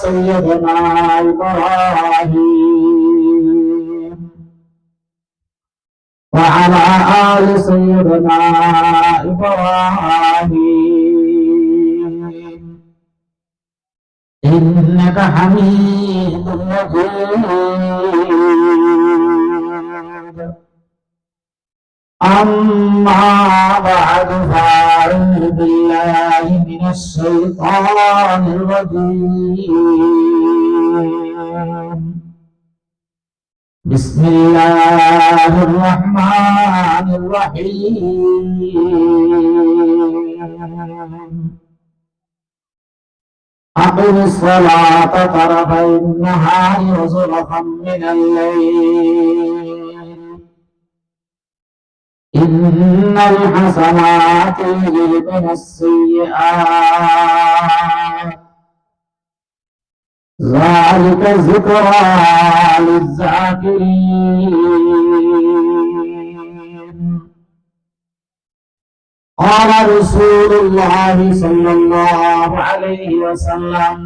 سيدنا إبراهيم وعلى آل سيدنا إبراهيم إنك حميد مجيد أما بعد فأعوذ بالله من الشيطان الرجيم بسم الله الرحمن الرحيم أقم الصلاة طرفي النهار وزلفا من الليل إن الحسنات يذهبن السيئات ذلك ذكرى للذاكرين قال رسول الله صلى الله عليه وسلم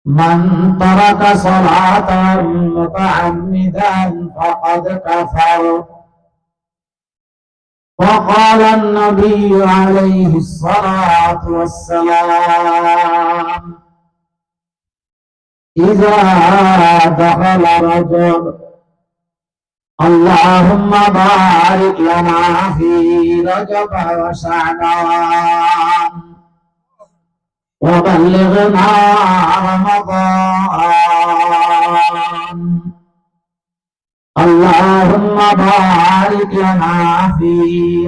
من ترك صلاة متعمدا فقد كفر وقال النبي عليه الصلاة والسلام إذا دخل رجب اللهم بارك لنا في رجب وشعبان وبلغنا رمضان اللهم بارك لنا في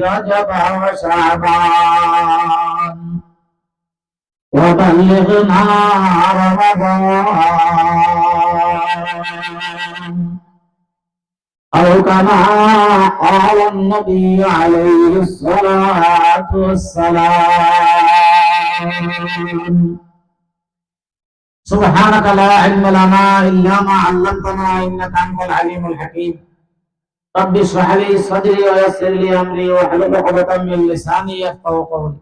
رجب وشعبان وبلغنا رمضان أو كما قال النبي عليه الصلاة والسلام سبحانك لا علم لنا إلا ما علمتنا إنك أنت العليم الحكيم رب اشرح لي صدري ويسر لي أمري واحلل عقدة من لساني يفقهوا قولي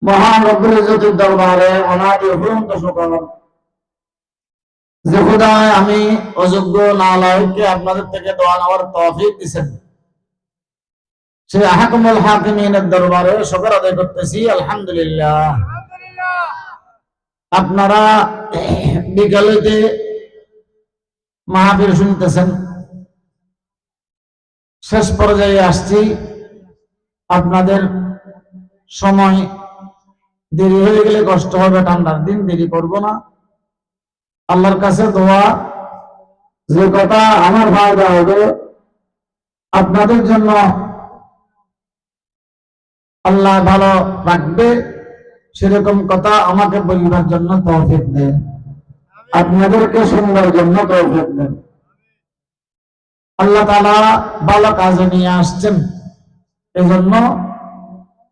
মহান রব্বুল ইজ্জতের দরবারে অনাদি অফুরন্ত শুকর যে খোদায় আমি অযোগ্য নালায়েককে আপনাদের থেকে দোয়া নেওয়ার তৌফিক দিয়েছেন সেই আহকামুল হাকিমিনের দরবারে শুকর আদায় করতেছি আলহামদুলিল্লাহ। আপনারা বিকালেতে মাহফিল শুনতেছেন, শেষ পর্যায়ে আসছি। আপনাদের সময় দেরি হয়ে গেলে কষ্ট হবে, ঠান্ডার দিন দেরি করব না। আল্লাহর কাছে দোয়া, যে কথা আমার ফায়দা হবে আপনাদের জন্য আল্লাহ ভালো রাখবে, সেরকম কথা আমাকে বলবার জন্য তৌফিক দেন, আপনাদেরকে শুনবার জন্য তৌফিক দেন। আল্লাহ তাআলা ভালো কাজে নিয়ে আসছেন, এজন্য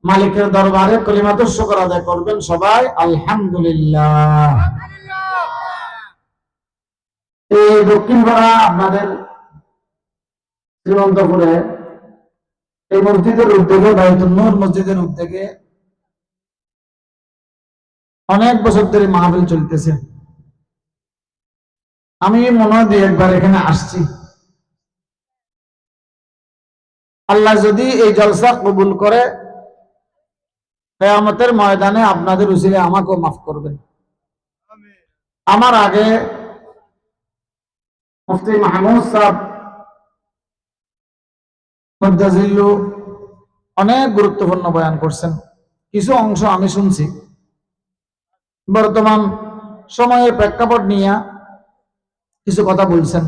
মালিকের দরবারে কলিমাতুশ শুকর আদায় করবেন সবাই আলহামদুলিল্লাহ। এই দক্ষিণপাড়া আপনাদের শ্রীমন্তপুরে এই মসজিদের উদ্যোগে, বাইতুন নূর মসজিদের উদ্যোগে অনেক বছর ধরে মাহফিল চলতেছে। আমি মনে হয় একবার এখানে আসছি। আল্লাহ যদি এই জলসা কবুল করে কিয়ামতের ময়দানে আপনাদের উসিলে আমাকেও মাফ করবেন। আমার আগে মুফতি মাহমুদ সাহেব মুদ্দাজিল্লু অনেক গুরুত্বপূর্ণ বয়ান করছেন, কিছু অংশ আমি শুনছি। বর্তমান সময়ের প্রেক্ষাপট নিয়ে কিছু কথা বলছেন।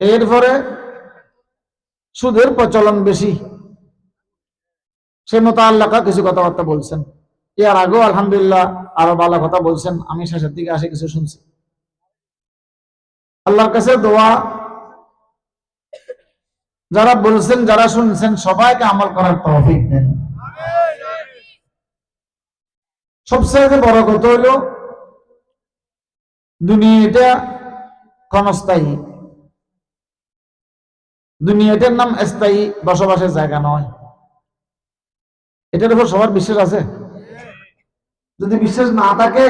এরপরে সুদের প্রচলন বেশি, সে মোতাল্লাকা কিছু কথাবার্তা বলছেন। এর আগেও আলহামদুলিল্লাহ আরো ভালো কথা বলছেন, আমি শেষের দিকে আসে কিছু শুনছি। আল্লাহর কাছে দোয়া, যারা বলছেন যারা শুনছেন সবাইকে আমল করার তৌফিক দেন। সবচেয়ে বড় কথা হলো দুনিয়াটা ক্ষণস্থায়ী, দুনিয়াটার নাম স্থায়ী বসবাসের জায়গা নয়। এটার উপর সবার বিশ্বাস আছে? যদি বিশ্বাস না থাকে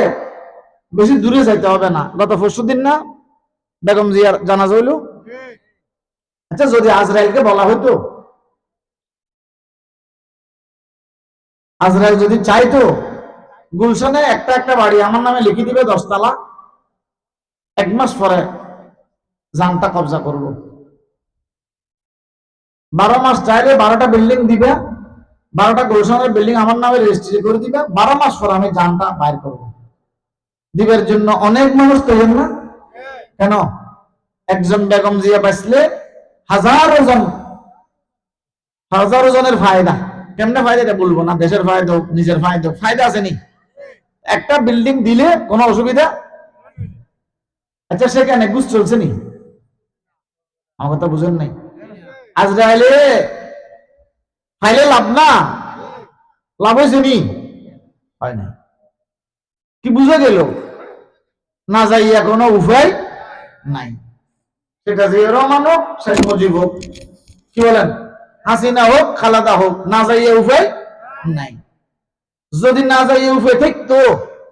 বেশি দূরে যাইতে হবে না। গত পরশুদিন না বেগম জিয়ার জানাজা হইল। আচ্ছা, যদি আজরাইলকে বলা হইতো, আজরাইল যদি চাইতো গুলশানে একটা একটা বাড়ি আমার নামে লিখে দিবে 10 তালা, 1 মাস পরে জানটা কবজা করব। 12 মাস চাইলে 12টা বিল্ডিং দিবে, 12টা গুলশানের বিল্ডিং আমার নামে রেজিস্ট্রি করে দিবে। 12 মাস পরে আমি জানটা বাইর করব। দিবের জন্য অনেক মানুষ তৈরি না কেন? একজন বেগম জিয়া বাঁচলে হাজারো জনের ফায়দা। কেমনে ফায়দা এটা বলবো না, দেশের ফায়দা হোক, নিজের ফায়দা হোক, ফায়দা আছে নি? একটা বিল্ডিং দিলে কোনো অসুবিধা? আচ্ছা, সেখানে ঘুষ চলছে নি? আমার কথা বুঝেন নাই? আজরাইলে ফাইলে লাভ না, লাভ হয়েছে নি? হয় না। কি বুঝে গেল? না যাইয়া কোনো উপায় নাই। সেটা জিয়া রহমান হোক, শেখ মুজিব হোক, কি বলেন, হাসিনা হোক, খালেদা হোক, না যাইয়া উপায় নাই। যদি না যাইয়া উপায় থাকতো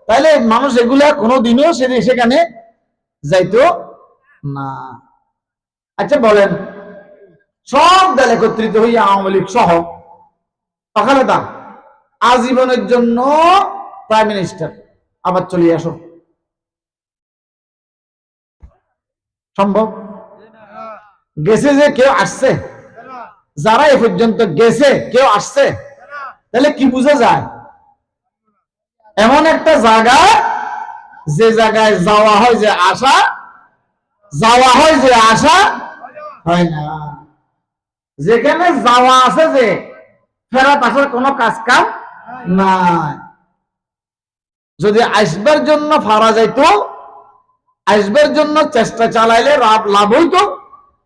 তাহলে মানুষ এগুলা কোনোদিনও সেখানে যাইতো না। আচ্ছা বলেন, সব দল একত্রিত হইয়া আওয়ামী লীগ সহ খালেদা আজীবনের জন্য প্রাইম মিনিস্টার, আবার চলে আসো, সম্ভব? গেছে যে কেউ আসছে? যারা এ পর্যন্ত গেছে কেউ আসছে? তাহলে কি বুঝা যায়? এমন একটা জায়গা, যে জায়গায় যাওয়া হয় যে আসা, যাওয়া হয় যে আসা হয় না। যেখানে যাওয়া আছে যে ফেরত আসার কোনো কাজ কাম নাই। যদি আসবার জন্য ফারা যাইতো, আসবার জন্য চেষ্টা চালাইলে লাভ হইতো,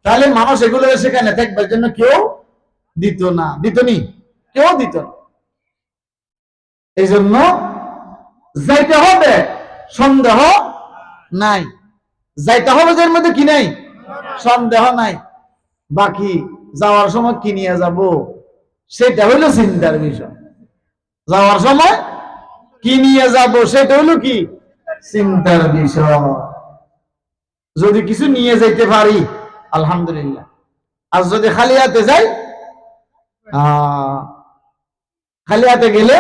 তাহলে মানুষ এগুলো সেখানে থাকবার জন্য কেউ দিত না, দিত নি? কেউ দিত না। এই জন্য যাইতে হবে, সন্দেহ নাই। যাইতে হবে, যার মধ্যে কি নাই? সন্দেহ নাই। বাকি যাওয়ার সময় কি নিয়ে যাব সেটা হইলো চিন্তার বিষয়। যাওয়ার সময় কি নিয়ে যাব সেটা হইলো কি চিন্তার বিষয়। যদি কিছু নিয়ে যাইতে পারি আলহামদুলিল্লাহ, আর যদি খালি হাতে যাই, খালি হাতে গেলে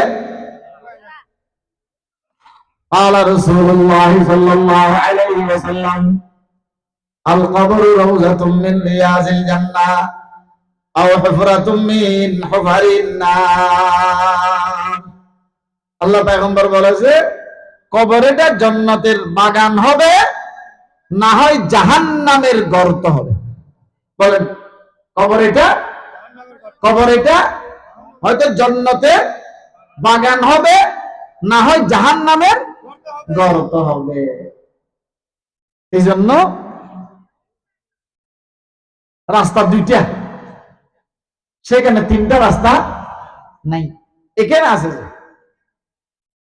قال رسول الله صلى الله عليه وسلم القبر روضة من رياض الجنة أو حفرة من حفر النار। আল্লাহ পয়গম্বর বলেছে, কবরটা জান্নাতের বাগান হবে, না হয় জাহান্নামের গর্ত হবে। বলেন, কবরটা হয়তো জান্নাতের বাগান হবে, না হয় জাহান্নামের গর্ত হবে। এই জন্য রাস্তা দুইটা, সেখানে 3টা রাস্তা নাই। এখানে আছে যে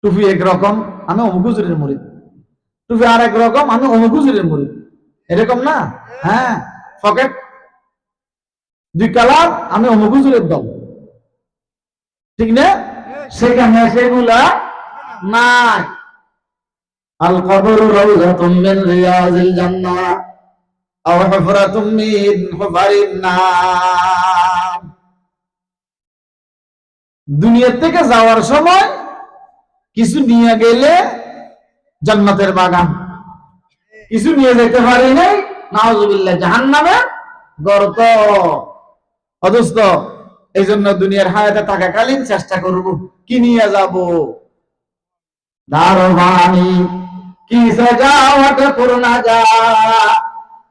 টুপি একরকম, আমি অমুক হুজুরের মুরিদ, টুপি আর এক রকম, আমি অমুক হুজুরের মুরিদ, এরকম না? হ্যাঁ, পকেট 2 কালার, আমি অমুক হুজুরের দল, ঠিক না? সেখানে সেগুলা নাই। আল কবরু রাউযাতুম মিন রিয়াজিল জান্নাহ আও হুফরাতুম মিন হুফারিন নার। দুনিয়া থেকে যাওয়ার সময় কিছু নিয়ে গেলে জান্নাতের বাগান, কিছু নিয়ে যেতে পারি নাই, নাউযুবিল্লাহ, জাহান্নামের গর্ত। অদুস্ত, এই জন্য দুনিয়ার হায়াতে থাকাকালীন চেষ্টা করব কি নিয়ে যাব। দারবানি কি সজাওয়াত পুরনা যা,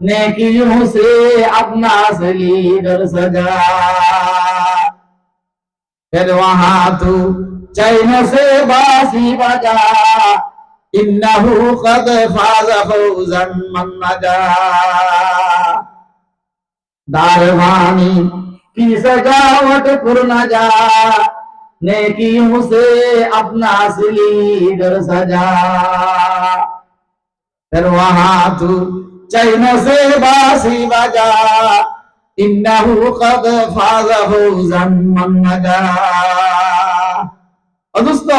नेकियों से अपना सलीगर सजा, फिर वहां तू चैन से बांसी बजा, इन्नहु कद फाज़ फौज़न मन नजा। दारवानी की सजावट पुरना जा, नेकियों से अपना सलीगर सजा, फिर वहां तू चैन से बांसी बजा, इन्नहु कद फाज़ फौज़न मन नजा। অদুস্ত,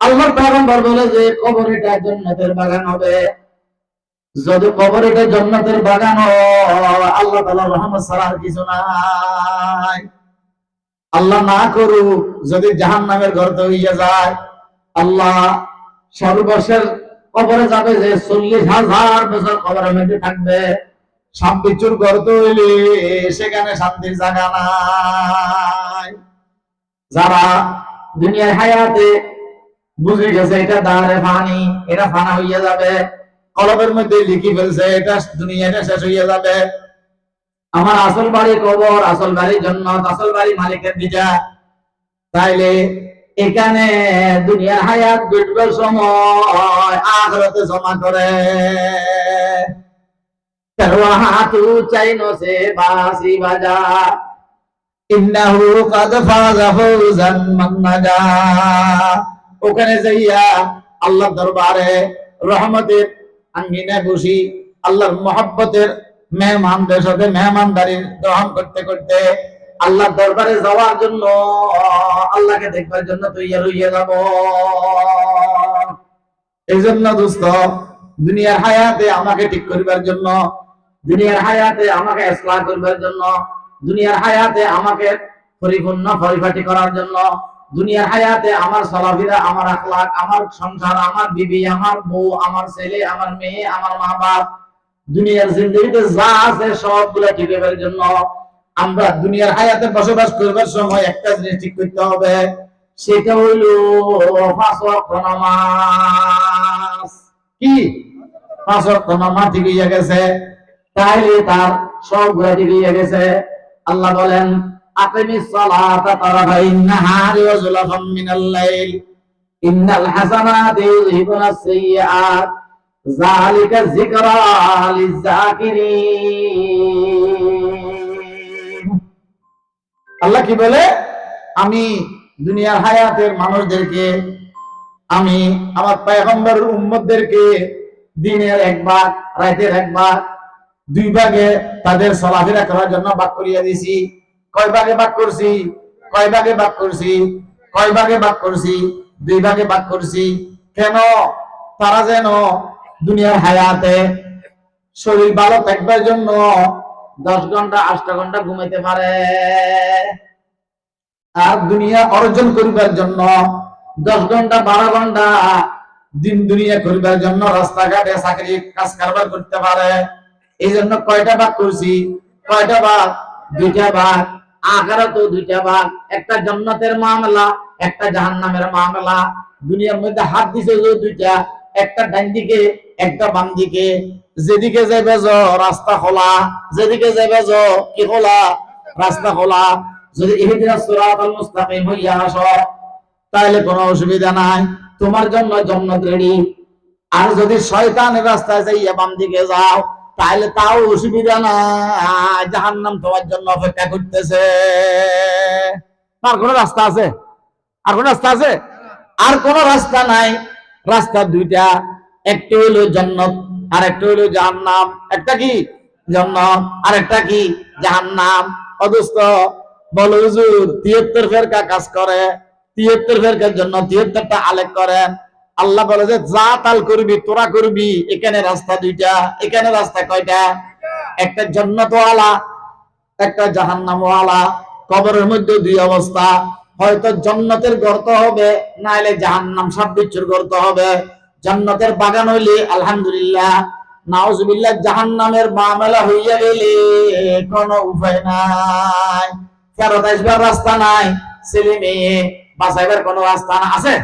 আল্লাহর পয়গম্বর বলে যে কবর এটা জান্নাতের বাগান হবে। যদি কবর এটা জান্নাতের বাগান হয়, আল্লাহ তাআলার রহমত ছাড়া আর কিছু নাই। আল্লাহ না করুক যদি জাহান্নামের গর্ত হইয়া যায়, আল্লাহ সর্বশেষ কবরে যাবে যে 40,000 বছর কবরের মধ্যে থাকবে, সাপ বিচ্ছুর গর্ত হইলে সেখানে শান্তির জায়গা নাই। যারা দুনিয়ার হায়াতে বুঝে গেছে এটা দাঁড়ে ফানি, এটা ফানা হইয়া যাবে, কলবের মধ্যে লিখি ফেলছে এটা দুনিয়াটা শেষ হইয়া যাবে, আমার আসল বাড়ি কবর, আসল বাড়ি জান্নাত, আসল বাড়ি মালিকের দিজা, তাইলে এখানে দুনিয়ার হায়াত বিটবার সময় আখিরাতে জমা করে তেরোয়া হাতু চাইনো সে বাসি বাজা ইন্নাহু কাদ ফাযা ফাওজান মান্নাজা। ওখানে যাইয়া আল্লাহর দরবারে রহমতের আঙ্গিনায় বসি আল্লাহর মহব্বতের মেহমানদের সাথে মেহমানদারি গ্রহণ করতে করতে আল্লাহর দরবারে যাওয়ার জন্য, আল্লাহকে দেখবার জন্য তৈয়ার হইয়া যাব। এই জন্য দোস্ত, দুনিয়ার হায়াতে আমাকে ঠিক করবার জন্য, দুনিয়ার হায়াতে আমাকে ইসলাহ করবার জন্য, দুনিয়ার হায়াতে আমাকে পরিপূর্ণ পরিপাটি করার জন্য, দুনিয়ার হায়াতে আমার চলাফেরা, আমার আখলাক, আমার সংসার, আমার বিবি, আমার বউ, আমার ছেলে, আমার মেয়ে, আমার মা বাপ, দুনিয়ার জিন্দগিতে যা আছে সবগুলো ঠিক করার জন্য আমরা দুনিয়ার হায়াতে বসবাস করবার সময় একটা জিনিস ঠিক করতে হবে, সেটা হইল 5 ওয়াক্ত নামাজ। কি 5 ওয়াক্ত নামাজ ঠিক হইয়া গেছে, তাইলে তার সবগুলো ঠিক হইয়া গেছে। আল্লাহ বলেন আকিমিস সালাতা তারাফাইন নাহারি ওয়া যুলাফাম মিনাল লাইল ইন্নাল হাসানাতি ইউযহিবুনাস সাইয়্যাত যালিকা যিকরা লিয-যাকিরিন। আল্লাহ কি বলে, আমি দুনিয়ার হায়াতের মানুষদেরকে, আমি আমার পয়গম্বরের উম্মতদেরকে দিনের এক ভাগ, রাতের এক ভাগ, 2 ভাগে তাদের চলাফেরা করার জন্য ভাগ করিয়া দিছি। কয় ভাগে ভাগ করছি? কয় ভাগে ভাগ করছি? কয় ভাগে ভাগ করছি? 2 ভাগে ভাগ করছি। কেন? তারা যেন দুনিয়ার হায়াতে শরীর ভালো থাকবার জন্য 10 ঘন্টা 8 ঘন্টা ঘুমাইতে পারে, আর দুনিয়া অর্জন করিবার জন্য 10 ঘন্টা 12 ঘন্টা দিন দুনিয়া করিবার জন্য রাস্তাঘাটে চাকরি কাজ কারবার করতে পারে। এই জন্য কয়টা ভাগ করছি? কয়টা ভাগ? 2টা ভাগ। আখিরাত 2টা ভাগ, একটা জান্নাতের মামলা, একটা জাহান্নামের মামলা। দুনিয়ার মধ্যে হাত দিছে যে 2টা, একটা ডান দিকে একটা বাম দিকে, যেদিকে যাবে রাস্তা খোলা, যেদিকে যাবে কি খোলা? রাস্তা খোলা। যদি ইহদিনাস সিরাতাল মুস্তাকিম হইয়া আসো তাহলে কোনো অসুবিধা নাই, তোমার জন্য জান্নাত রেডি। আর যদি শয়তানের রাস্তায় যাইয়া বাম দিকে যাও তাহলে তাও অসুবিধা নাই, জাহান্নাম তোমার জন্য অপেক্ষা করতেছে। আর কোন রাস্তা আছে? আর কোন রাস্তা আছে? আর কোন রাস্তা নাই। রাস্তা 2টা, একটা হইল জান্নাত আর একটা হইল জাহান্নাম। একটা কি? জান্নাত, আর একটা কি? জাহান্নাম। অদস্ত বলো হুজুর 73 ফেরকা কাজ করে, 73 ফেরকার জন্য 73টা আলেক করেন। আল্লাহ বলে যে যা তাল করবি তোরা করবি, এখানে রাস্তা 2টা, এখানে রাস্তা কয়টা? একটা জান্নাতওয়ালা, একটা জাহান্নামওয়ালা। কবরের মধ্যে 2 অবস্থা, হয়তো জান্নাতের গর্ত হবে, নাইলে জাহান্নাম সাপ বিচ্ছুর গর্ত হবে। জান্নাতের বাগান হইলে আলহামদুলিল্লাহ, নাউজুবিল্লাহ জাহান্নামের মামলা হইয়া গেলে কোনো উপায় নাই, ফেরত আসবার রাস্তা নাই, ছেলে মেয়ে বাঁচাইবার কোনো রাস্তা না। আছে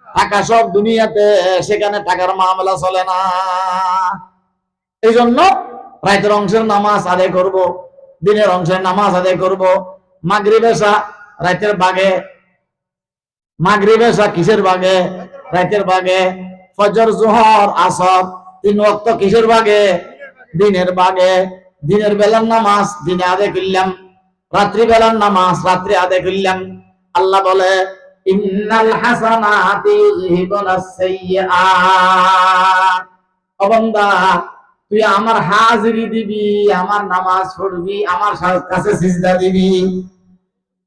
টাকা সব দুনিয়াতে, সেখানে টাকার মামলা চলে না। এই জন্য রাতের অংশের নামাজ আদায় করব, দিনের অংশের নামাজ আদায় করব। মাগরিব এশা রাতের ভাগে, মাগরিব এশা কিসের ভাগে? রাতের ভাগে। ফজর জোহর আসর 3 ওয়াক্ত কিসের ভাগে? দিনের ভাগে। দিনের বেলার নামাজ দিনে আদায় করলাম, রাত্রি বেলার নামাজ রাত্রে আদায় করলাম। আল্লাহ বলে ইন্নাল হাসানাতি ইউযহিবুনাস সাইয়্যাত। ও বান্দা, তুই আমার হাজিরি দিবি, আমার নামাজ পড়বি, আমার কাছে সিজদা দিবি।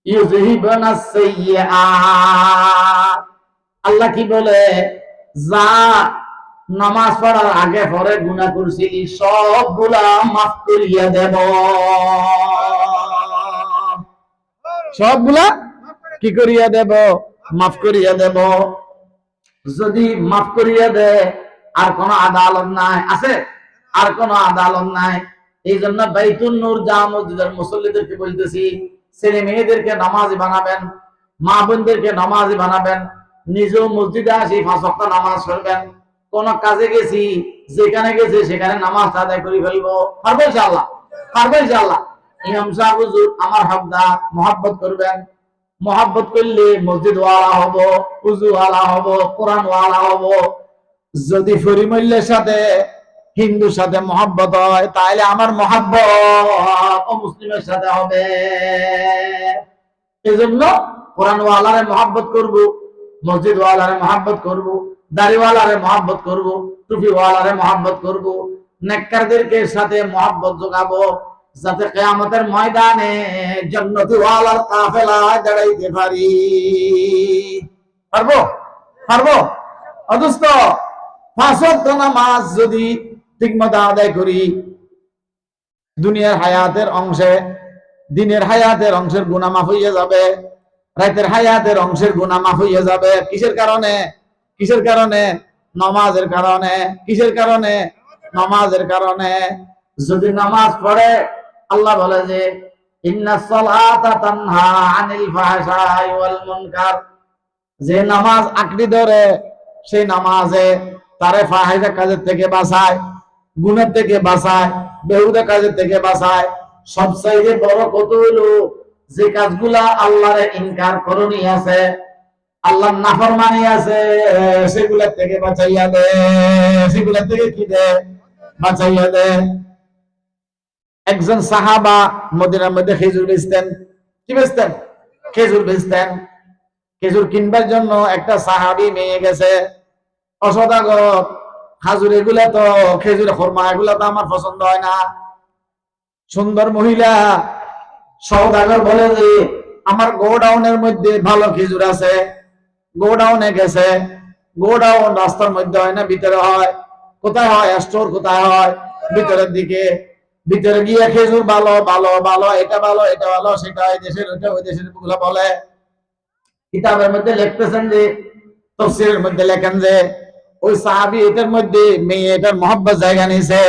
ইউযহিবুনাস সাইয়্যাত, আল্লাহ কি বলে, যা নামাজ পড়ার আগে পরে গুনাহ করছিলি সবগুলা মাফ করিয়া দেব। সবগুলা কি করিয়া দেব? মাফ করিয়া দেব। যদি মাফ করিয়া দে, আর কোন আদালত নাই, আছে? আর কোন আদালত নাই। এই জন্য বাইতুন নূর জামে মসজিদের মুসল্লিদেরকে বলতেছি, ছেলে মেয়েদেরকে নামাজি বানাবেন, মা বোনদেরকে নামাজি বানাবেন, নিজেও মসজিদে আসি 5 ওয়াক্ত নামাজ পড়বেন। কোন কাজে গেছি, যেখানে গেছি সেখানে নামাজ আদায় করে ফেলবো। পারবো ইনশাআল্লাহ? পারবো ইনশাআল্লাহ? ইমাম সাহেব হুজুর আমার হকদার, মহব্বত করবেন। মহব্বত করলে মসজিদ ওয়ালা হব, উজু ওয়ালা হব, কোরআন ওয়ালা হব। যদি ফরিমল্লের সাথে হিন্দুর সাথে মহব্বত হয়, তাহলে আমার মহব্বত মুসলিমের সাথে হবে। এই জন্য কোরআন ওয়ালারে মহব্বত করবো, মসজিদ ওয়ালারে মহব্বত করবো, দাড়িওয়ালারে মহব্বত করবো, টুপি ওয়ালারে মহব্বত করবো, নেককারদেরকে সাথে মহব্বত যোগাবো, যাতে কিয়ামতের ময়দানে জান্নাতি ওয়ালার কাফেলায় দাঁড়াইতে পারি। পারবো? পারবো? অদুস্ত 5 ওয়াক্ত নামাজ যদি ঠিকমতো আদায় করি, দুনিয়ার হায়াতের অংশে, দিনের হায়াতের অংশের গুনাহ মাফ হইয়া যাবে, রাতের হায়াতের অংশের গুনাহ মাফ হইয়া যাবে। কিসের কারণে? কিসের কারণে? নামাজের কারণে। কিসের কারণে? নামাজের কারণে। যদি নামাজ পড়ে, আল্লাহ বলে যে ইন্নাস সালাতা তানহা আনিল ফাহশাই ওয়াল মুনকার, যে নামাজ আঁকড়ি ধরে সেই নামাজে তারে ফাহিশা কাজের থেকে বাঁচায়, গুনাহ থেকে বাঁচায়, বেহুদা কাজের থেকে বাঁচায়। সবচাইতে বড় কত হলো যে কাজগুলা আল্লাহরে ইনকার করণী আছে, আল্লাহর নাফরমানি আছে, সেগুলা থেকে বাঁচাইয়া দে। সেগুলা থেকে কি দে? বাঁচাইয়া দে। একজন সাহাবা মদিনার মধ্যে খেজুর বেচতেন। কি বেচতেন? খেজুর বেচতেন। খেজুর কিনবার জন্য একটা সাহাবী মেয়ে গেছে, অসদাগর, খাজুর এগুলা তো, খেজুর খরমা এগুলা তো আমার পছন্দ হয় না। সুন্দর মহিলা সওদাগর বলে যে আমার গোডাউনের মধ্যে ভালো খেজুর আছে। গোডাউনে গেছে, গোডাউন রাস্তার মধ্যে হয় না, ভিতরে হয়। কোথায় হয়? স্টোর কোথায় হয়? ভিতরের দিকে। ভিতরে গিয়ে খেজুর ভালো ভালো ভালো, এটা ভালো এটা ভালো, সেটা ওই দেশের, ওইটা ওই দেশের গুলা বলে। কিতাবের মধ্যে লিখতেছেন যে, তাফসীরের মধ্যে লেখেন যে ওই সাহাবী এটার মধ্যে মেয়েটার মহব্বত জায়গা নিয়েছে।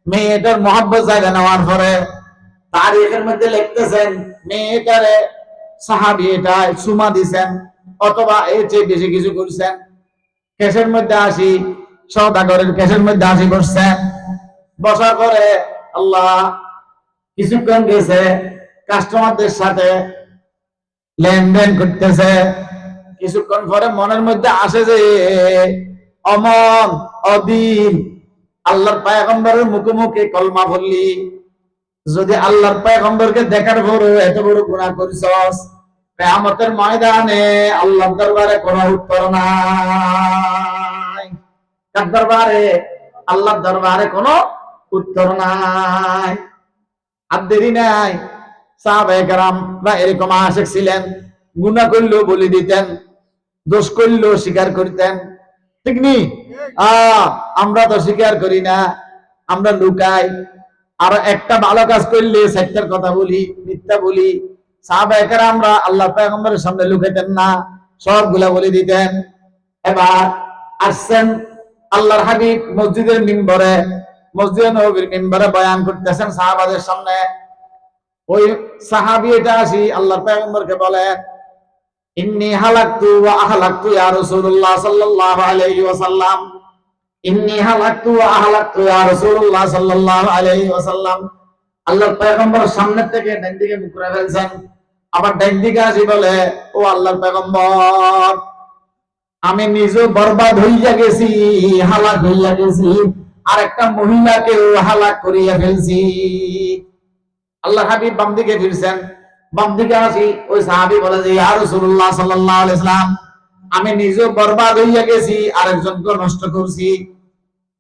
মেয়েটার মহব্বত জায়গা নেওয়ার পরে তারিখের মধ্যে লিখতেছেন মেয়েটারে সাহাবী এটা সুমা দিছেন, অথবা এর চেয়ে বেশি কিছু করছেন। কেসের মধ্যে আসি, সওদাগরের কেসের মধ্যে আসি করছেন। বসার পরে আল্লাহ কিছুক্ষণ গেছে, কাস্টমারদের সাথে লেনদেন করতেছে। কিছুক্ষণ পরে মনের মধ্যে আসে যে অমন অদিন আল্লাহর পয়গম্বরের মুখে মুখে কলমা বললি, যদি আল্লাহর পয়গম্বরকে দেখার পর এত বড় গুনাহ করিছস, কিয়ামতের ময়দানে আল্লাহর দরবারে কোনো উত্তর নাই। কার দরবারে? আল্লাহর দরবারে কোনো উত্তর নাই। আর দেরি নাই, সাহাবায়ে কেরামরা এরকম আশিক ছিলেন। গুনাহ করলেও বলে দিতেন, দোষ করলেও স্বীকার করতেন। ঠিক নি? আমরা তো স্বীকার করি না, আমরা লুকাই। আর একটা ভালো কাজ করলে সত্যের কথা বলি, মিথ্যা বলি। সাহাবায়ে কেরামরা আল্লাহর পয়গম্বরের সামনে লুকাইতেন না, সবগুলা বলে দিতেন। এবার আসছেন আল্লাহর হাবিব মসজিদের মিম্বরে, মসজিদে নববীর মিম্বরে বয়ান করতেছেন সাহাবাদের সামনে। ওই সাহাবী এটা আসি আল্লাহর পয়গম্বরকে বলেন, ইন্নী হালাকতু ওয়া আহলাকতু ইয়া রাসূলুল্লাহ সাল্লাল্লাহু আলাইহি ওয়াসাল্লাম। ইন্নী হালাকতু ওয়া আহলাকতু ইয়া রাসূলুল্লাহ সাল্লাল্লাহু আলাইহি ওয়াসাল্লাম। আল্লাহর পয়গম্বর সামনে থেকে ডান দিকে মুখ করে ফেলছেন, আবার ডান দিকে আসি বলে, ও আল্লাহর পয়গম্বর, আমি নিজে বরবাদ হইয়া গেছি, হালাক হইয়া গেছি, আর একটা মহিলাকে হালাক করিয়া ফেলছি। আল্লাহ হাবিব বাম দিকে ফিরছেন, বাম দিকে আসি ওই সাহাবী বলে যে ইয়া রাসূলুল্লাহ সাল্লাল্লাহু আলাইহি ওয়াসাল্লাম, আমি নিজে বরবাদ হইয়া গেছি, আরেকজনকে নষ্ট করছি।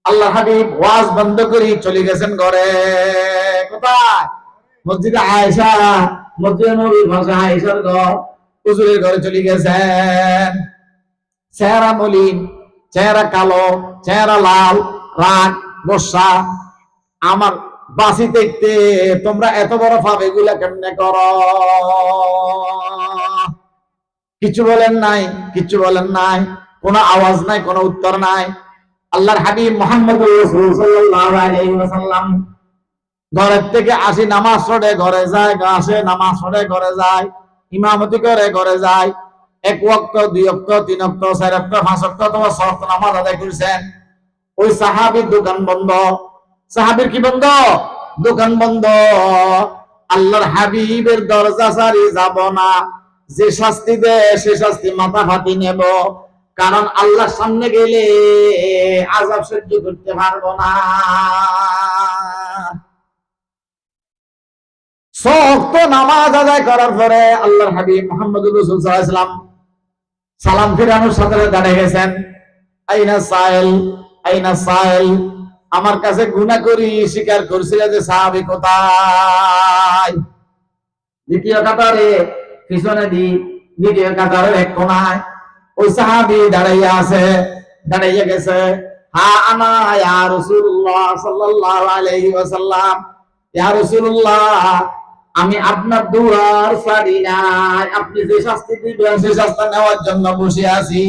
আল্লাহ হাবিব ওয়াজ বন্ধ করে চলে গেছেন ঘরে। কোথায়? মসজিদে আয়েশা, মসজিদে নববীর পাশে আয়েশার ঘর, হুজুরের ঘরে চলে গেছেন। চেহারা মলিন, চেহারা কালো, চেহারা লাল, রাগ গোসা। আমার বাসি দেখতে তোমরা এত বড় পাপ এগুলা কেমনে করো? কিছু বলেন নাই, কিছু বলেন নাই, কোনো আওয়াজ নাই, কোনো উত্তর নাই। আল্লাহর হাবিব মুহাম্মদুর রাসূল সাল্লাল্লাহু আলাইহি ওয়াসাল্লাম ঘরের থেকে আসি, নামাজ পড়ে ঘরে যায়, আসে নামাজ পড়ে ঘরে যায়, ইমামতি করে ঘরে যায়। এক ওয়াক্ত, দুই ওয়াক্ত, তিন ওয়াক্ত, চার ওয়াক্ত, পাঁচ ওয়াক্ত অথবা ছয় ওয়াক্ত নামাজ আদায় করেছেন। ওই সাহাবীর দোকান বন্ধ। সাহাবীর কি বন্ধ? দোকান বন্ধ। আল্লাহর হাবিবের দরজা সারি যাব না। যে শাস্তি দেয় সে শাস্তি মাথা ফাটি নেব, কারণ আল্লাহর সামনে গেলে আযাব সহ্য করতে পারবো না। সওয়াক্ত নামাজ আদায় করার পরে আল্লাহর হাবিব মুহাম্মদুর রাসূল সাল্লাল্লাহু আলাইহি ওয়াসাল্লাম সালাম ফিরানোর সাথে দাঁড়িয়ে গেছেন। আইনা সাইল, আইনা সাইল। আমার কাছে গুনাহ করি স্বীকার করছিল যে সাহাবী কোথায়? দ্বিতীয় কাতারে পিছনে দ্বিতীয় কাতারের এক কোনায় ওই সাহাবী দাঁড়িয়ে আছে, দাঁড়িয়ে গেছে। হা আনা ইয়া রাসূলুল্লাহ সাল্লাল্লাহু আলাইহি ওয়াসাল্লাম, ইয়া রাসূলুল্লাহ আমি আপনার দুয়ার ছাড়ি নাই, আপনি যে শাস্তি দিবেন সেই শাস্তি নেওয়ার জন্য বসে আছি।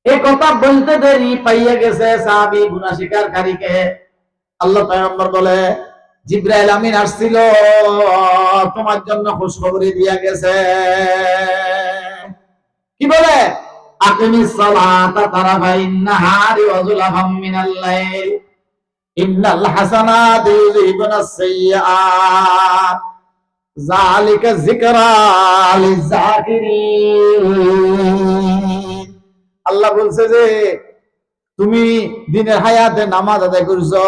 এই কথা বলতে দেরি পাইয়া গেছে সাহাবী গুনাহ স্বীকারকারীকে। আল্লাহ পয়গম্বর বলে, জিবরাইল আমিন আসছিল, তোমার জন্য খুশখবরি দিয়া গেছে। কি বলে? আকিমিস সালাতা তারাফাইন নাহারি ওয়া যুলাফাম মিনাল লাইল ইন্নাল হাসানাতি ইউযহিবুনাস সাইয়্যাত যালিকা যিকরা লিয-যাকিরিন। আল্লাহ বলছে যে তুমি দিনের হায়াতে নামাজ আদায় করছো,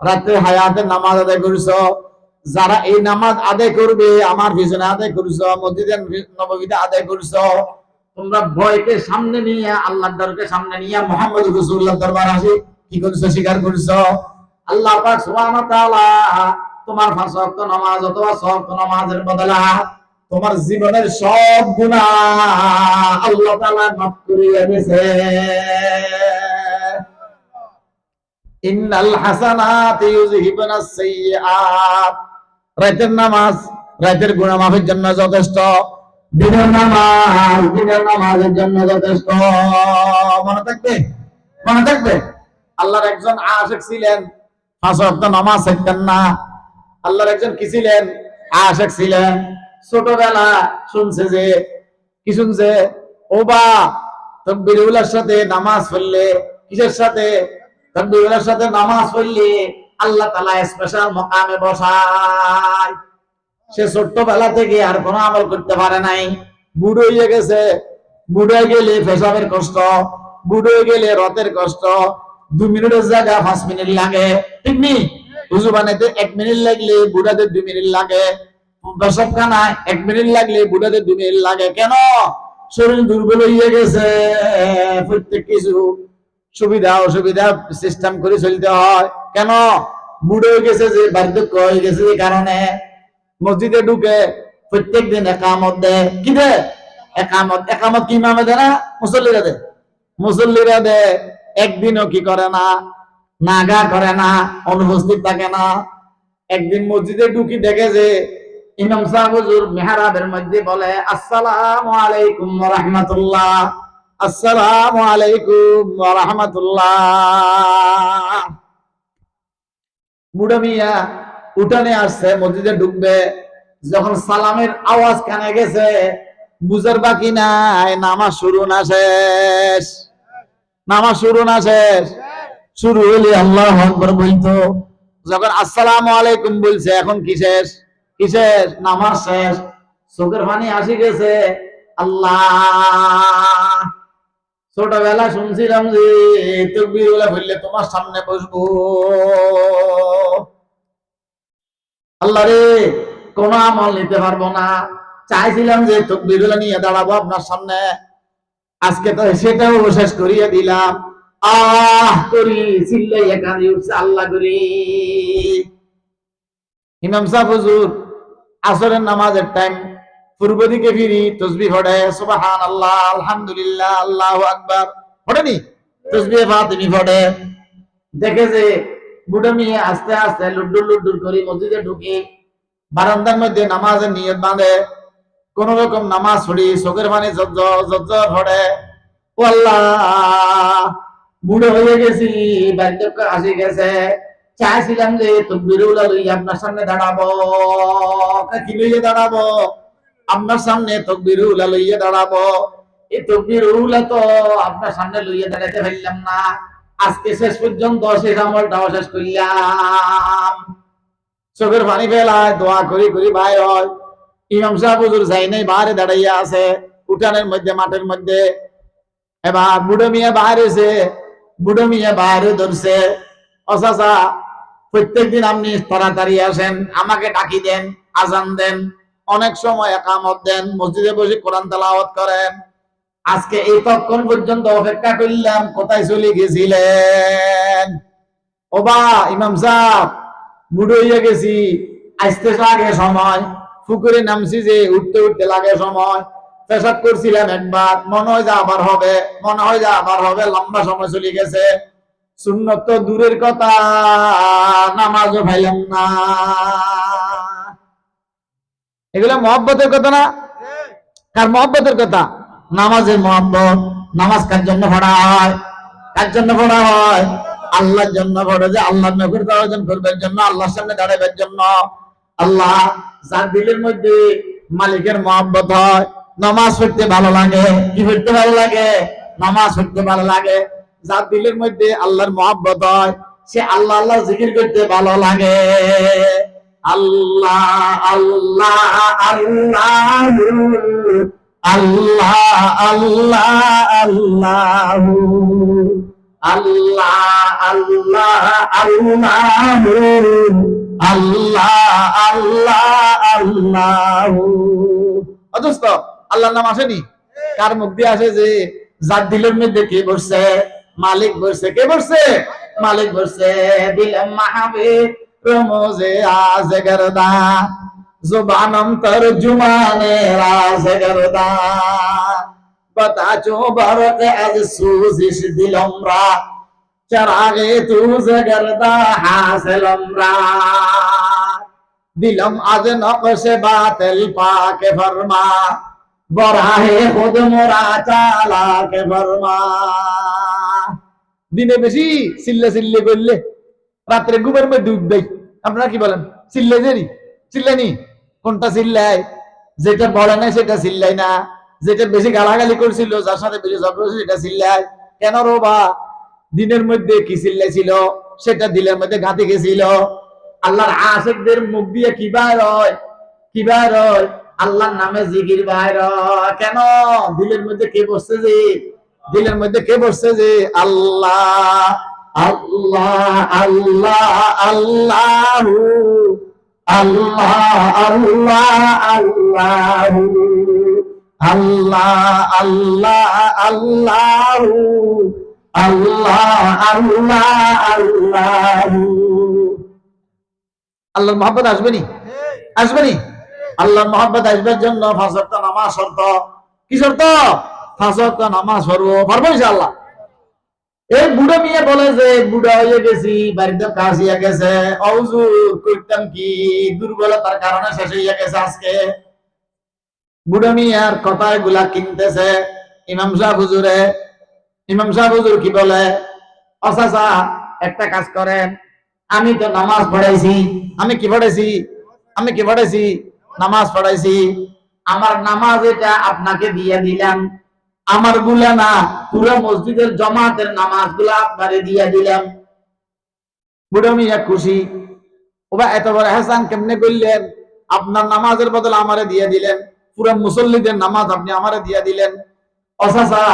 রাতে হায়াতে নামাজ আদায় করছো, যারা এই নামাজ আদায় করবে আমার পিছনে আদায় করছো, মসজিদে নববীতে আদায় করছো, তোমরা ভয়কে সামনে নিয়ে, আল্লাহর দরকে সামনে নিয়ে মুহাম্মদ রাসূলুল্লাহ দরবার আসি কি করছো? স্বীকার করছো। আল্লাহ পাক সুবহানাহু ওয়া তাআলা তোমার 5 ওয়াক্ত নামাজ অথবা 6 ওয়াক্ত নামাজের বদলা তোমার জীবনের সব গুনাহ আল্লাহ তাআলা মাফ করিয়ে দিয়েছে। ইন্নাল হাসানাতি ইউযহিবুনাস সাইয়্যাত। রাতের নামাজ রাতের গুনাহ মাফের জন্য যথেষ্ট, দিনের নামাজ দিনের নামাজের জন্য যথেষ্ট। মনে থাকবে, মনে থাকবে। আল্লাহর একজন আশিক ছিলেন, 5 ওয়াক্ত নামাজ ছাড়তেন না। আল্লাহর একজন কি ছিলেন? আশিক ছিলেন। ছোটবেলা শুনছে যে কি শুনছে? ওবা তাকবীরুল্লাহর সাথে নামাজ পড়লে, কিসের সাথে? তাকবীরুল্লাহর সাথে নামাজ পড়লে আল্লাহ তাআলা স্পেশাল মাকামে বসায়। সে ছোট্টবেলা থেকে আর কোনো আমল করতে পারে নাই। বুড়ো হয়ে গেছে, বুড়ো হয়ে গেলে পেশাবের কষ্ট, বুড়ো হয়ে গেলে রতের কষ্ট। 2 মিনিটের জায়গা 5 মিনিট লাগে, ঠিক নেই? উযু বানাইতে 1 মিনিট লাগলে বুড়াদের 2 মিনিট লাগে। পেশাবখানায় 1 মিনিট লাগলে বুড়াদের 2 মিনিট লাগে। কেন? শরীর দুর্বল হয়ে গেছে। প্রত্যেক কিছু সুবিধা অসুবিধা সিস্টেম করে চলতে হয়। কেন? বুড়ো হয়ে গেছে, যে বার্ধক্য হয়ে গেছে, এই কারণে মসজিদে ঢুকে প্রত্যেক দিন একামত দেয়। কি দেয়? একামত। একামত কি ইমামে দেয় না, মুসল্লিরা দেয়? মুসল্লিরা দেয়। একদিনও কি করে না, নাগা করে না, অনুপস্থিত থাকে না। একদিন মসজিদে ঢুকি দেখে যে ইমাম সাহেব হুজুর মেহরাবের মধ্যে বলে, আসসালামু আলাইকুম ওয়া রাহমাতুল্লাহ, আসসালামু আলাইকুম ওয়া রাহমাতুল্লাহ। বুড়া মিয়া উঠানে আসছে, মসজিদে ঢুকবে। যখন সালামের আওয়াজ কানে গেছে, বুঝার বাকি নাই নামাজ শুরু না শেষ, নামাজ শুরু না শেষ। শুরু হলে আল্লাহু আকবার বলতো, যখন আসসালামু আলাইকুম বলছে এখন কি শেষ? কি শেষ? নামাজ শেষ। চোখের পানি আসি গেছে। আল্লাহ, ছোটবেলা শুনছিলাম যে তাকবীরুল্লাহ বললে তোমার সামনে বসবো। আল্লাহ রে, কোন আমল নিতে পারবো না। চাইছিলাম যে তাকবীরুল্লাহ নিয়ে দাঁড়াবো আপনার সামনে, আজকে তো সেটাও শেষ করিয়ে দিলাম। আহ করি চিল্লাইয়া কাঁদি উঠছে, আল্লাহ করি। ইমাম সাহেব হুজুর আসরের নামাজের টাইম পূর্ব দিকে ফিরি, তসবিহ পড়ে, সুবহানাল্লাহ, আলহামদুলিল্লাহ, আল্লাহু আকবার, পড়েনি? তসবিহ ফাতিমি পড়ে। দেখে যে বুড়ো মেয়ে আস্তে আস্তে লুড্ডুর লুড্ডুর করে মসজিদে ঢুকে বারান্দার মধ্যে নামাজের নিয়ত বাঁধে। কোন রকম নামাজ পড়ি, চোখের পানি ঝরঝর পড়ে। ও আল্লাহ, বুড়ো হয়ে গেছি, বার্ধক্য আসি গেছে, চাইছিলাম যে তকবীরুল লইয়া আপনার সামনে দাঁড়াবো। কি লইয়া দাঁড়াবো? আপনার সামনে তকবীরুল লইয়া দাঁড়াবো। এই তকবীরুল তো আপনার সামনে লইয়া দাঁড়াতে পারলাম না। আজকে শেষ পর্যন্ত শেষ আমলটাও শেষ করলাম। চোখের পানি ফেলায়, দোয়া করি করি ভাই হয়। ইমাম সাহেব হুজুর যাই নাই, বাইরে দাঁড়াইয়া আছে উঠানের মধ্যে, মাঠের মধ্যে। এবার বুড়ো মিয়া বাইরেছে, বুড়ো মিয়া বাইরে ধরছে, ও চাচা, প্রত্যেকদিন আপনি তাড়াতাড়ি আসেন, আমাকে ডাকি দেন, আজান দেন, অনেক সময় একামত দেন, মসজিদে বসে কোরআন তেলাওয়াত করেন। আজকে এই তখন পর্যন্ত অপেক্ষা করলাম, কোথায় চলে গেছিলেন? ও বা ইমাম সাহেব, বুড়ো হইয়া গেছি, আসতে লাগে সময়, পুকুরে নামছি যে উঠতে উঠতে লাগে সময়, পেশাব করছিলাম একবার, মনে হয় যা আবার হবে, মনে হয় যা আবার হবে, লম্বা সময় চলে গেছে। সুন্নত তো দূরের কথা, নামাজও ভাইলাম না। এগুলো মহব্বতের কথা না? কার মহব্বতের কথা? নামাজের মহব্বত। নামাজ কার জন্য পড়া হয়? কার জন্য পড়া হয়? আল্লাহর জন্য পড়ে, যে আল্লাহর নগরীতে অর্জন করবার জন্য, আল্লাহর সামনে দাঁড়াবার জন্য। আল্লাহ যার দিলের মধ্যে মালিকের মহব্বত হয়, নামাজ পড়তে ভালো লাগে। কি পড়তে ভালো লাগে? নামাজ পড়তে ভালো লাগে। যার দিলের মধ্যে আল্লাহর মহব্বত হয়, সে আল্লাহ আল্লাহ জিকির করতে ভালো লাগে। আল্লাহ আল্লাহ আল্লাহ আল্লাহ আল্লাহ আল্লাহ আল্লাহ আল্লাহ আল্লাহ আল্লাহ আল্লাহ আল্লাহ। অথচ আল্লাহর নাম আসেনি? কার মুখ দিয়ে আসে? যে যার দিলের মধ্যে কে বসছে? মালিক বসছে। কে বসছে? মালিক বসছে। দিলম মাহাবে রমোজে আজ গরদা, जुबानम तर्जुमाने राज गर्दा, बता जो बरक आज सूजिश दिलमरा, चरागे तूज गर्दा हासिलमरा, दिलम आज नक्श बातिल पाके फरमा, बराहे खुद मोरा चाला के फरमा। দিনে বেশি চিল্লা চিল্লি করলে রাত্রে ঘুমের মধ্যে উঠবেই। আপনারা কি বলেন? চিল্লে দেরি চিল্লানি? কোনটা চিল্লায়? যেটা বলে না সেটা চিল্লাই না, যেটা বেশি গালাগালি করছিল, যার সাথে বেশি ঝগড়া হয়েছিল, সেটা চিল্লায় কেন? রোবা দিনের মধ্যে কি চিল্লাইছিল, সেটা দিলের মধ্যে গাঁথে গেছিল। আল্লাহর আশিকদের মুখ দিয়ে কি বাইর হয়? কি বাইর হয়? আল্লাহর নামে জিকির বাইর হয়। কেন? দিলের মধ্যে কে বসছে? যে দিলের মধ্যে কে বসছে? যে আল্লাহ আল্লাহ আল্লাহ আল্লাহ আল্লাহ আল্লাহ আল্লাহ আল্লাহ আল্লাহ আল্লাহ আল্লাহ আল্লাহ আল্লাহ। আল্লাহর মহব্বত আসবেনি? আসবেনি? আল্লাহর মহব্বত আসবার জন্য 5 ওয়াক্ত নামাজ শর্ত। কি শর্ত? 5 ওয়াক্ত নামাজ পড়বো। পারবো ইনশাআল্লাহ। এই বুড়ো মিয়া বলে যে বুড়া হয়ে গেছি, বাড়িতে কাজ হইয়া গেছে, অহুজুর করতাম কি, দুর্বলতার কারণে শেষ হইয়া গেছে আজকে। বুড়ো মিয়ার কথা গুলা কিনতেছে ইমাম সাহেব হুজুরে। ইমাম সাহেব হুজুর কি বলে? ও চাচা, একটা কাজ করেন, আমি তো নামাজ পড়াইছি। আমি কি পড়াইছি? আমি কি পড়াইছি? নামাজ পড়াইছি। আমার নামাজ এটা আপনাকে দিয়ে দিলাম। আমার গুলা না, পুরো মসজিদের জমাতের নামাজ গুলা আপনারে দিয়ে দিলাম। বুড়ো মিয়া খুশি। ওবা এত বড় হাসান কেমনে করলেন? আপনার নামাজের বদলে আমারে দিয়ে দিলেন, পুরো মুসল্লিদের নামাজ আপনি আমারে দিয়ে দিলেন। ও চাচা,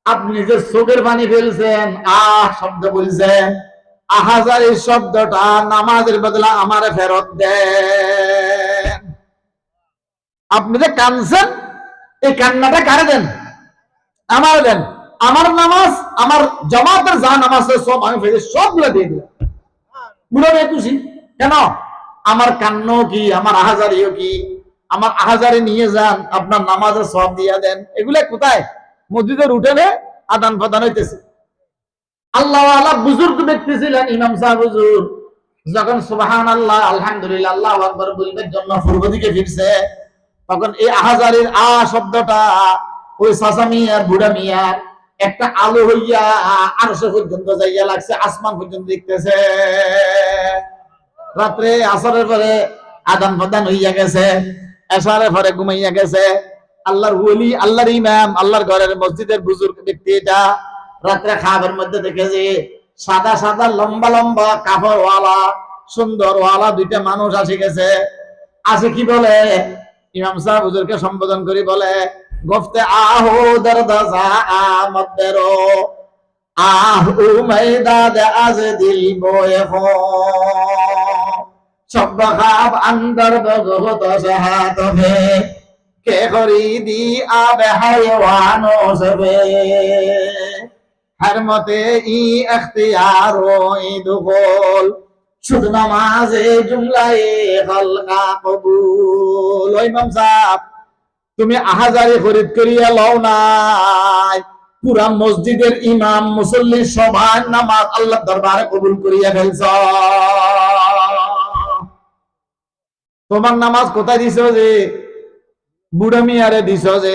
আপনি যে চোখের পানি ফেলছেন, আহ শব্দ বলছেন, আহাজার এই শব্দটা নামাজের বদলে আমারে ফেরত দেন। আপনি যে কানছেন, এই কান্নাটা কারে দেন? আমার দেন। আমার নামাজ, আমার জামাতের যা নামাজ সব আমি ফেলে সবগুলো দিয়ে দিলাম। বুড়ো মেয়ে খুশি। কেন? আমার কান্নাও কি, আমার আহাজারিও কি, আমার আহাজারে নিয়ে যান, আপনার নামাজের সওয়াব দিয়া দেন। এগুলা কোথায়? মসজিদের উঠোনে আদান প্রদান হইতেছে। আল্লাহ আল্লাহ বুজুর্গ ব্যক্তি ছিলেন ইমাম সাহেব হুজুর, যখন সুবহানাল্লাহ আলহামদুলিল্লাহ আল্লাহু আকবার বলবার জন্য পূর্ব দিকে ফিরছে, তখন এই আহাজারের শব্দটা ওই চাচা মিয়ার বুড়া মিয়ার একটা আলো হইয়া আরশ পর্যন্ত যাইয়া লাগছে, আসমান পর্যন্ত দেখতেছে। রাত্রে আসরের পরে আদান প্রদান হইয়া গেছে, এশারের পরে ঘুমাইয়া গেছে। আল্লাহর ওলি, আল্লাহর ইমাম, আল্লাহর ঘরের মসজিদের বুজুর্গ ব্যক্তি এটা রাত্রে খাবারের মধ্যে দেখেছে সাদা সাদা লম্বা লম্বা কাপড়ওয়ালা সুন্দরওয়ালা দুইটা মানুষ আসে গেছে। আসে কি বলে? ইমাম সাহেব হুজুরকে সম্বোধন করি বলে, গফতে আহো দরদাজা আমদেরো আহু ময়দাদ আজ দিল বয়ে হো সব খাব अंदर बहुत शहात है के खरीदी आब हैवानों से हर मते ई अख्तियारो ई दुखोल शुद्ध नमाजे जुमलाए हल्का कबूल। ओ इमाम साहब, তুমি আহাজারি খরিদ করিয়া লও নাই, পুরা মসজিদের ইমাম মুসল্লি সবার নামাজ আল্লাহ দরবারে কবুল করিয়া ফেলছ। তোমার নামাজ কোথায় দিছ? যে বুড়া মিয়ারে দিছ, যে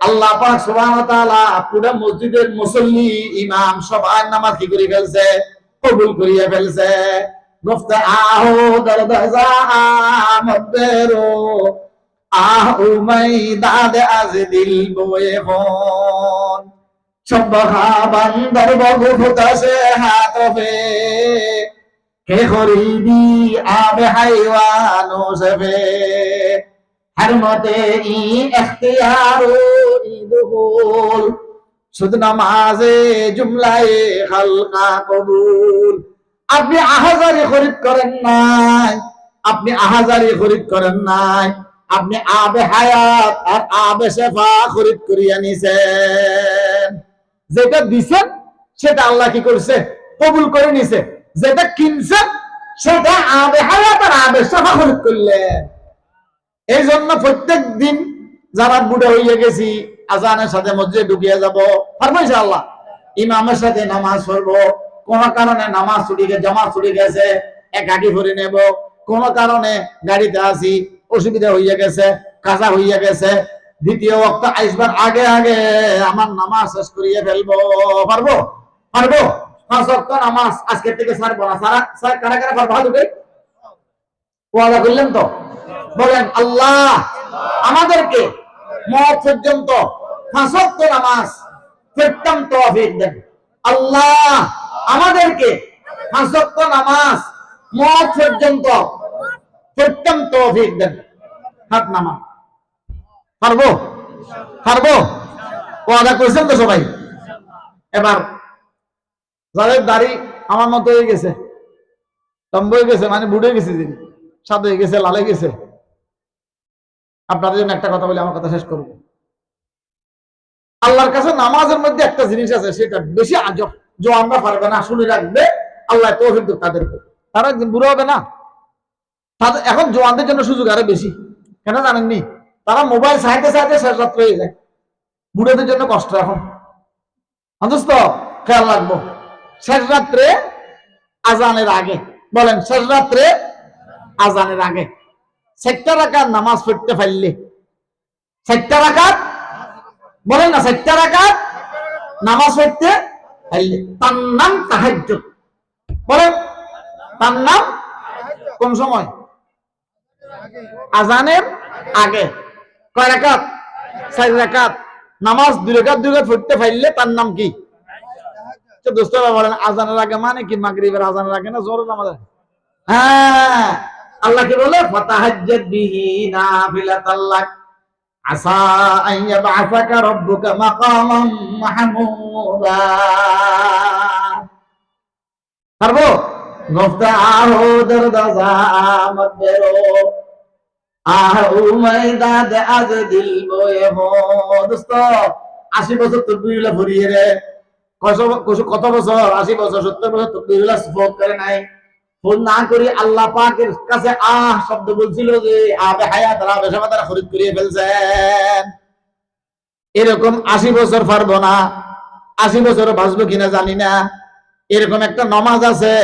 আল্লাহ পাক সুবহানাহু ওয়া তাআলা পুরা মসজিদের মুসল্লি ইমাম সবার নামাজ কি করে ফেলছে? কবুল করিয়া ফেলছে। গফতা আহো দরদাজা মদেরো आहू मैदाद आज दिल बोए होन सब बंदर बगुफता से हाथ पे के खरीदी आब हैवानों से पे हर मते ई इख्तियारो ई दुखूल शुद्ध नमाजे जुमलाए खल्का कबूल। আপনি আহাজারি খরিদ করেন নাই, আপনি আহাজারি খরিদ করেন নাই, আপনি আবে হায়াত আর আবে শেফা খরিদ করিয়া নিছেন। যেটা দিছেন সেটা আল্লাহ কি করছে? কবুল করে নিছে। যেটা কিনছেন সেটা আবে হায়াত আর আবে শেফা খরিদ করলেন। এই জন্য প্রত্যেক দিন যারা বুড়া হইয়া গেছি আজানের সাথে মসজিদে ঢুকিয়ে যাব, পারবো ইনশাআল্লাহ। ইমামের সাথে নামাজ পড়বো, কোন কারণে নামাজ ছুটি গেছে, জামাত ছুটি গেছে, একাকি করে নেব, কোন কারণে গাড়িতে আসি অসুবিধা হইয়া গেছে, কাজা হইয়া গেছে, দ্বিতীয় ওয়াক্ত আসবার আগে আগে আমার নামাজ শেষ করিয়ে ফেলবো। পারবো? পারবো। 5 ওয়াক্ত নামাজ আজকে থেকে ছাড়বো না। সারা কারা কারা পারবো? হাত উঠে ওয়াদা করলেন তো? বলেন আল্লাহ আমাদেরকে মওত পর্যন্ত 5 ওয়াক্ত নামাজ পড়তাম তৌফিক দেন। আল্লাহ আমাদেরকে 5 ওয়াক্ত নামাজ মওত পর্যন্ত পড়তাম তৌফিক দেন। হাত নামা। পারবো? পারবো? ওয়াদা করেছেন তো সবাই? এবার যাদের দাড়ি আমার মতো হয়ে গেছে, লম্বা হয়ে গেছে, মানে বুড়ে গেছে, যিনি সাদ হয়ে গেছে, লাল হয়ে গেছে, আপনাদের জন্য একটা কথা বলে আমার কথা শেষ করবো। আল্লাহর কাছে নামাজের মধ্যে একটা জিনিস আছে, সেটা বেশি আজব, জওয়ানরা পারবে না, শুনে রাখবে, আল্লাহ তৌফিক দেন তাদেরকে। তারা একদিন বুড়ো হবে না। এখন জওয়ানদের জন্য সুযোগ আরো বেশি, কেন জানেননি? তারা মোবাইল চাইতে চাইতে শেষ রাত্রে হয়ে যায়। বুড়োদের জন্য কষ্ট এখন। অন্তত খেয়াল রাখবো, শেষ রাত্রে আজানের আগে, বলেন শেষ রাত্রে আজানের আগে 4টা রাকাত নামাজ পড়তে পারলে, 4টা রাকাত, বলেন না 4টা রাকাত নামাজ পড়তে পারলে তার নাম তাহাজ্জুদ। বলেন তার নাম। কোন সময়? আজানের আগে। কয় রাকাত? 4 রাকাত নামাজ 2 রাকাত 2 রাকাত পড়তে পারলে তার নাম কি? তো দোস্তরা বলেন আজানের আগে মানে কি? মাগরিবের আজানের আগে না জোহরের নামাজ? হ্যাঁ, আল্লাহ কি বলে? ফাতাহাজ্জাদ বিহি নাফিলাতাল লাক আসা আন ইয়াবআসাকা রাব্বুকা মাকামান মাহমুদা। পারবো? গফতা আহো দরদাজা মদেরো आहू मैदाद आज दिल बोए हो। দোস্ত 80 বছর তকবীরুল্লাহ পড়িয়ে রে, কত বছর? 80 বছর 70 বছর তকবীরুল্লাহ সুবহান করে নাই, ফোন না করি আল্লাহ পাকের কাছে শব্দ বলছিল যে আবে হায়াত রাবে সবাই তারা খরিদ করিয়ে ফেলছেন। এরকম 80 বছর পারবো না, 80 বছর বাঁচবো কিনা জানি না। এরকম একটা নমাজ আছে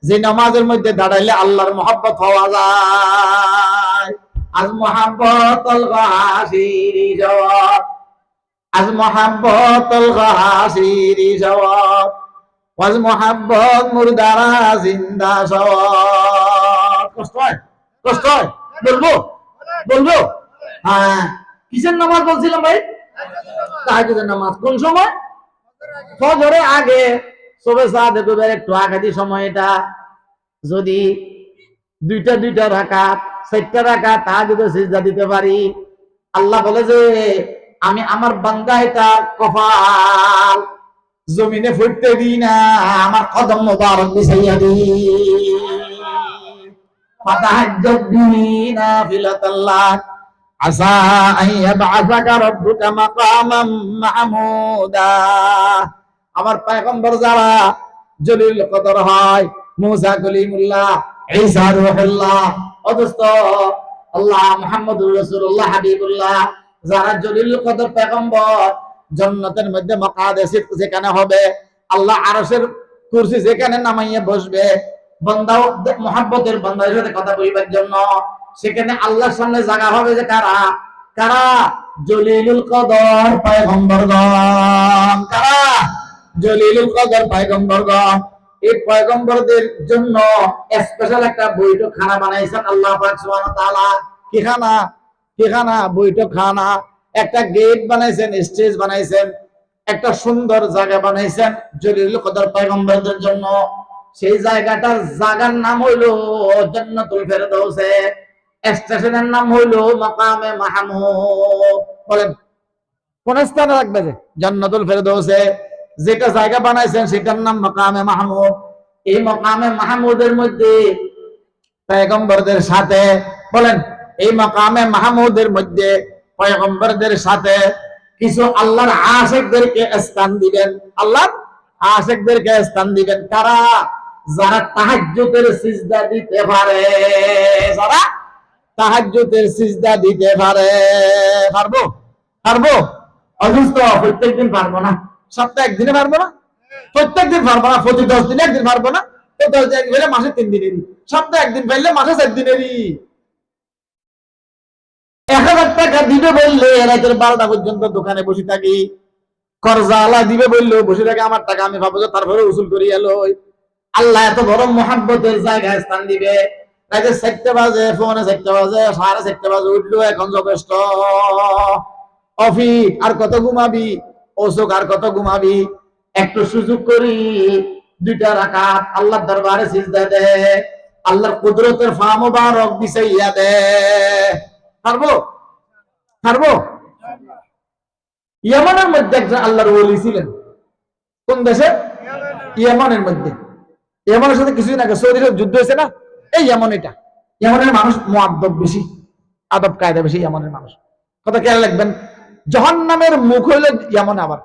যে নমাজের মধ্যে দাঁড়াইলে আল্লাহর মহব্বত হওয়া যায়। আজ মহাব্বতুল গাসিরি জওয়াব, আজ মহাব্বতুল গাসিরি জওয়াব, আজ মহাব্বত মুর্দারা জিন্দা সওয়াব। কষ্ট হয়, কষ্ট হয়, বলবো বলবো। হ্যাঁ, কিসের নামাজ বলছিলাম ভাই? তাহাজ্জুদের নামাজ। কোন সময়? ফজরের আগে, সবে সাদেকের একটু আগে দি সময়টা যদি দুইটা রাকাত, 4টা রাকাত তাহাজ্জুদের সিজদা দিতে পারি, আল্লাহ বলে যে আমি আমার বান্দা এটা কপাল জমিনে ফুটতে দিই না, আমার কদম মোবারক বিছাইয়া দিই। ফাতাহাজ্জাদ বিহি নাফিলাতাল্লাহ আসা আন ইয়াবআসাকা রাব্বুকা মাকামান মাহমুদা। আমার পয়গম্বর যারা জলিল কদর হয়, মুসা কলিমুল্লাহ, ঈসা রূহুল্লাহ, অদস্ত আল্লাহ মুহাম্মদুর রাসূলুল্লাহ হাবিবুল্লাহ, যারা জলিল কদর পয়গম্বর, জান্নাতের মধ্যে মাকাদে সিদক যেখানে হবে, আল্লাহ আরশের কুরসি যেখানে নামাইয়া বসবে, বান্দা মুহাব্বতের বান্দার সাথে কথা বলবার জন্য, সেখানে আল্লাহর সামনে জায়গা হবে যে কারা? কারা? জলিলুল কদর পয়গম্বরগণ। কারা? জলিলুল কদর পয়গম্বরগণ। এই পয়গম্বরদের জন্য স্পেশাল একটা বৈঠকখানা বানাইছেন আল্লাহ পাক সুবহানাহু ওয়া তাআলা। কি খানা? কি খানা? বৈঠকখানা। একটা গেট বানাইছেন, স্টেজ বানাইছেন, একটা সুন্দর জায়গা বানাইছেন জলিলুল কদর পয়গম্বরদের জন্য। সেই জায়গাটার জায়গার নাম হইল জান্নাতুল ফেরদাউসে, স্টেশনের নাম হইল মাকামে মাহমুদ। বলেন কোন স্থানে রাখবে? যে জান্নাতুল ফেরদাউসে যেটা জায়গা বানাইছেন সেটার নাম মাকামে মাহমুদ। এই মাকামে মাহমুদের মধ্যে পয়গম্বরদের সাথে, বলেন এই মাকামে মাহমুদের মধ্যে পয়গম্বরদের সাথে কিছু আল্লাহর আশিকদেরকে স্থান দিবেন। আল্লাহর আশিকদেরকে স্থান দিবেন কারা? যারা তাহাজ্জুদের সিজদা দিতে পারে। যারা তাহাজ্জুদের সিজদা দিতে পারে। পারবো? পারবো? অসুস্থ প্রত্যেকদিন পারবো না, সপ্তাহে একদিনে পারবো না, প্রত্যেকদিন পারবো না, প্রতি 10 দিনে একদিন পারবো না, তো 10 দিন গেলে মাসে 3 দিনেরই, সপ্তাহে একদিন পাইলে মাসে 4 দিনেরই। 1000 টাকা দিবে বললে রাতের 12টা পর্যন্ত দোকানে বসে থাকি, কর্জা আল্লাহ দিবে বললো বসে থাকে আমার টাকা, আমি ভাবো যে তারপরে উসুল করি এলো। আল্লাহ এত বড় মহাব্বতের জায়গায় স্থান দিবে। রাতে 4টা বাজে, ফোনে 4টা বাজে, 4:30 বাজে উঠলো, এখন যথেষ্ট। অফিস আর কত ঘুমাবি, ওসুক আর কত ঘুমাবি, একটু সুযোগ করি 2টা রাকাত আল্লাহর দরবারে সিজদা দে, আল্লাহর কুদরতের ফা মুবারক বিছাইয়া দে। পারবো? পারবো? ইয়ামানের মধ্যে একজন আল্লাহর ওলি ছিলেন। কোন দেশে? ইয়ামানের মধ্যে। ইয়ামানের সাথে কিছুদিন আগে সৌদি আরব যুদ্ধ হয়েছে না, এই ইয়ামান। এটা ইয়ামানের মানুষ মুআদ্দব বেশি, আদব কায়দা বেশি ইয়ামানের মানুষ। কথা খেয়াল রাখবেন। জাহান্নামের মুখ হইলে ইয়ামানে। আবার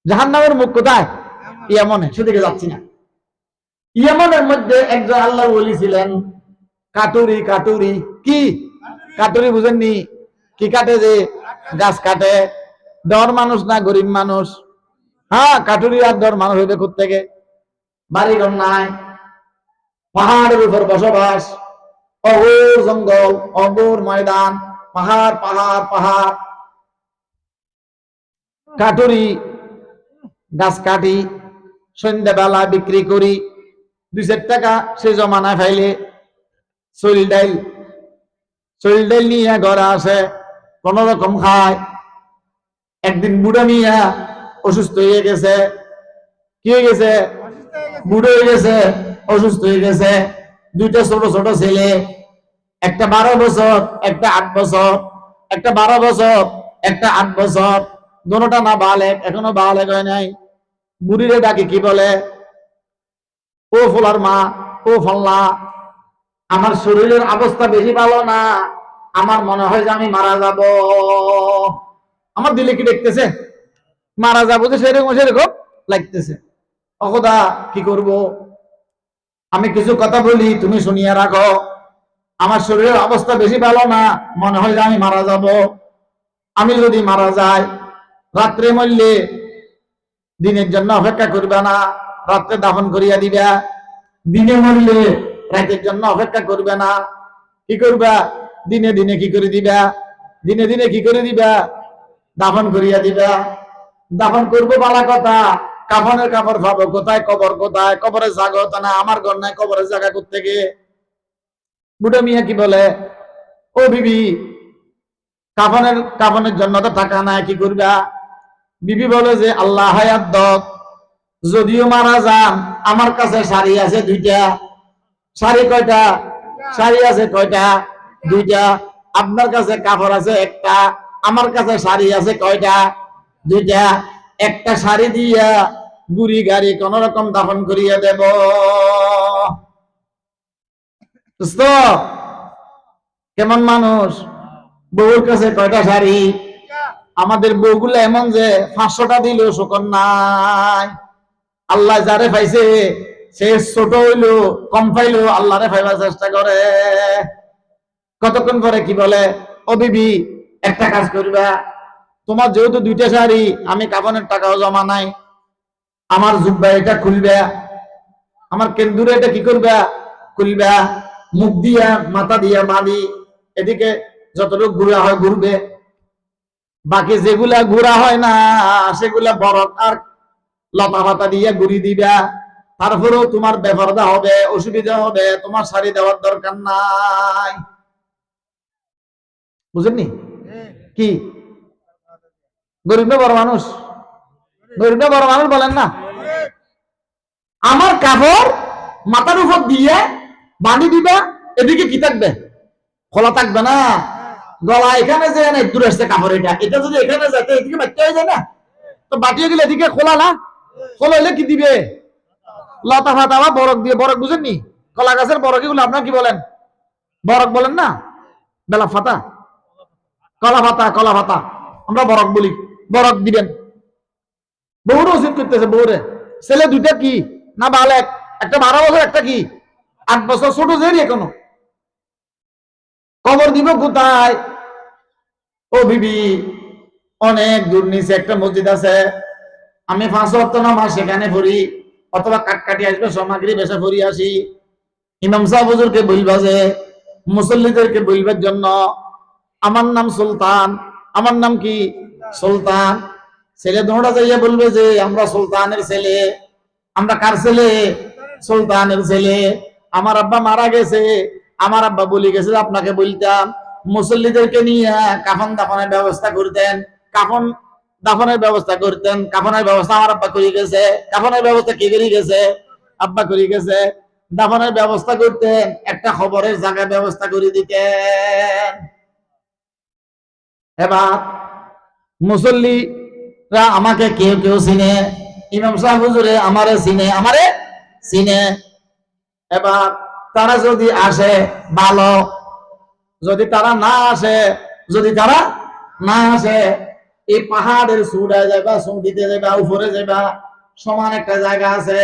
জাহান্নামের মুখ কোথায়? ইয়ামানে। সেদিকে যাচ্ছি না। ইয়ামানের মধ্যে একজন আল্লাহর ওলি ছিলেন কাটুরি। কাটুরি কি? কাটুরি বুঝেননি? কি কাটে? যে গাছ কাটে। ডর মানুষ না গরিব মানুষ? হ্যাঁ, কাটুরি আর ডর মানুষ হইবে কোত্থেকে? বাড়িঘর নাই, পাহাড়ের উপর বসবাস, অঘোর জঙ্গল, অঘোর ময়দান, পাহাড় পাহাড় পাহাড়। কাটুরি গাছ কাটি, সন্ধ্যাবেলা বিক্রি করি, 2-4 টাকা সে জমানায় ফাইলে চল ডাইল নিয়ে ঘরে আসে, কোন রকম খায়। একদিন বুড়া মিয়া অসুস্থ হয়ে গেছে। কি হয়ে গেছে? বুড়ো হয়ে গেছে, অসুস্থ হয়ে গেছে। 2টা ছোট ছোট ছেলে, একটা 12 বছর, একটা 8 বছর, একটা 12 বছর, একটা 8 বছর, দোনোটা না বালেক, এখনো বালেক হয় নাই। বুড়িরে ডাকি কি বলে? ও ফলার মা, ও ফল্লা, আমার শরীরের অবস্থা বেশি ভালো না, আমার মনে হয় যে আমি মারা যাব। আমার দিলে কি দেখতেছে? মারা যাবো যে সেরকম সেরকম লাগতেছে। অখদা কি করব? আমি কিছু কথা বলি, তুমি শুনিয়ে রাখো। আমার শরীরের অবস্থা বেশি ভালো না, মনে হয় যে আমি মারা যাব। আমি যদি মারা যাই, রাত্রে মরলে দিনের জন্য অপেক্ষা করবে না, রাত্রে দাফন করিয়া দিবা। দিনে মরলে রাতের জন্য অপেক্ষা করবে না, কি করবা? দিনে দিনে কি করে দিবা? দিনে দিনে কি করে দিবা? দাফন করিয়া দিবা। দাফন করবো বালা কথা, কাফনের কাপড় পাবো কোথায়? কবর কোথায়? কবরের জায়গা হতো না, আমার ঘর নাই, কবরের জায়গা করতে গিয়ে বুড়ো মিয়া কি বলে, ও বিবি, কাফনের জন্য তো টাকা নাই, কি করবা? বিবি বলে যে আল্লাহ হায়াত দক, যদিও মারা যান আমার কাছে শাড়ি আছে দুইটা। শাড়ি কয়টা? শাড়ি আছে কয়টা? দুইটা। আপনার কাছে কাপড় আছে একটা, আমার কাছে শাড়ি আছে কয়টা? দুইটা। একটা শাড়ি দিয়া গুড়ি গাড়ি কোন রকম দাফন করিয়া দেব। কেমন মানুষ? বউর কাছে কয়টা শাড়ি? আমাদের বউগুলো এমন যে 500টা দিলেও শোকন নাই। আল্লাহ যারে পাইছে সে ছোট হইলো কম পাইলো আল্লাহরে পাইবার চেষ্টা করে। কতক্ষণ পরে কি বলে, ও বিবি একটা কাজ করবা, তোমার যেহেতু দুইটা শাড়ি, আমি কাফনের টাকাও জমা নাই, আমার জুব্বা এটা খুলবে, আমার কেন্দুরে এটা কি করবা? খুলবা। মুখ দিয়া মাথা দিয়া মালি, এদিকে যতটুকু ঘুরা হয় ঘুরবে, বাকি যেগুলা ঘুরা হয় না সেগুলা বরফ আর লতা পাতা দিয়ে ঘুরি দিবা। তারপরেও তোমার বেপরদা হবে, অসুবিধা হবে, তোমার শাড়ি দেওয়ার দরকার নাই। বুঝেননি? কি গরিব না বড় মানুষ? গরিব না বড় মানুষ বলেন না? আমার কাপড় মাথার উপর দিয়ে বাঁধি দিবা, এদিকে কি থাকবে? খোলা থাকবে না। গলা এখানে যে দূরে আসছে কাপড়, এটা যদি এখানে যায় এদিকে বাচ্চা হয়ে যায় না? তো বাটিয়ে গেলে এদিকে খোলা না? খোলা হইলে কি দিবে? লতা ফাতা বা বরক দিয়ে। বরক বুঝেননি? কলা গাছের বরক, এগুলো আপনার কি বলেন? বরক বলেন না? বেলা ফাতা, কলা ফাতা, কলা ফাতা আমরা বরক বলি। বরক দিবেন। বউরে ওষুধ করতেছে, বউরে। ছেলে দুইটা কি না বালেক, একটা 12 বছর, একটা কি 8 বছর, ছোট যেরি এখনো। কবর দিব কোথায়? ও বিবি, অনেক দূর নিচে একটা মসজিদ আছে, আমি 5 ওয়াক্ত নামাজ সেখানে পড়ি, অথবা কাটকাটি আসবে সামগ্রী বেসা পড়ি আসি। ইমাম সাহেব হুজুরকে বলবা যে মুসল্লিদেরকে বলবার জন্য, আমার নাম সুলতান। আমার নাম কি? সুলতান। ছেলে দৌড়া যাইয়া বলবে যে আমরা সুলতানের ছেলে। আমরা কার ছেলে? সুলতানের ছেলে। আমার আব্বা মারা গেছে, আমার আব্বা বলি গেছে আপনাকে বলতাম মুসল্লিদেরকে নিয়ে কাফন দাফনের ব্যবস্থা করতেন, কাফন দাফনের ব্যবস্থা করতেন। কাফনের ব্যবস্থা আমার আব্বা করে গেছে। কাফনের ব্যবস্থা কে করে গেছে? আব্বা করে গেছে। দাফনের ব্যবস্থা করতেন, একটা খবরের জায়গা ব্যবস্থা করে দিতেন। এবার মুসল্লিরা আমাকে কেউ কেউ চিনে, ইমাম সাহেব হুজুরে আমারে চিনে, আমারে চিনে। এবার তারা যদি আসে ভালো, যদি তারা না আসে, যদি তারা না আসে, এই পাহাড়ের চূড়ায় যাবা, সৌদিতে যাবা, উপরে যাবা, সমান একটা জায়গা আছে,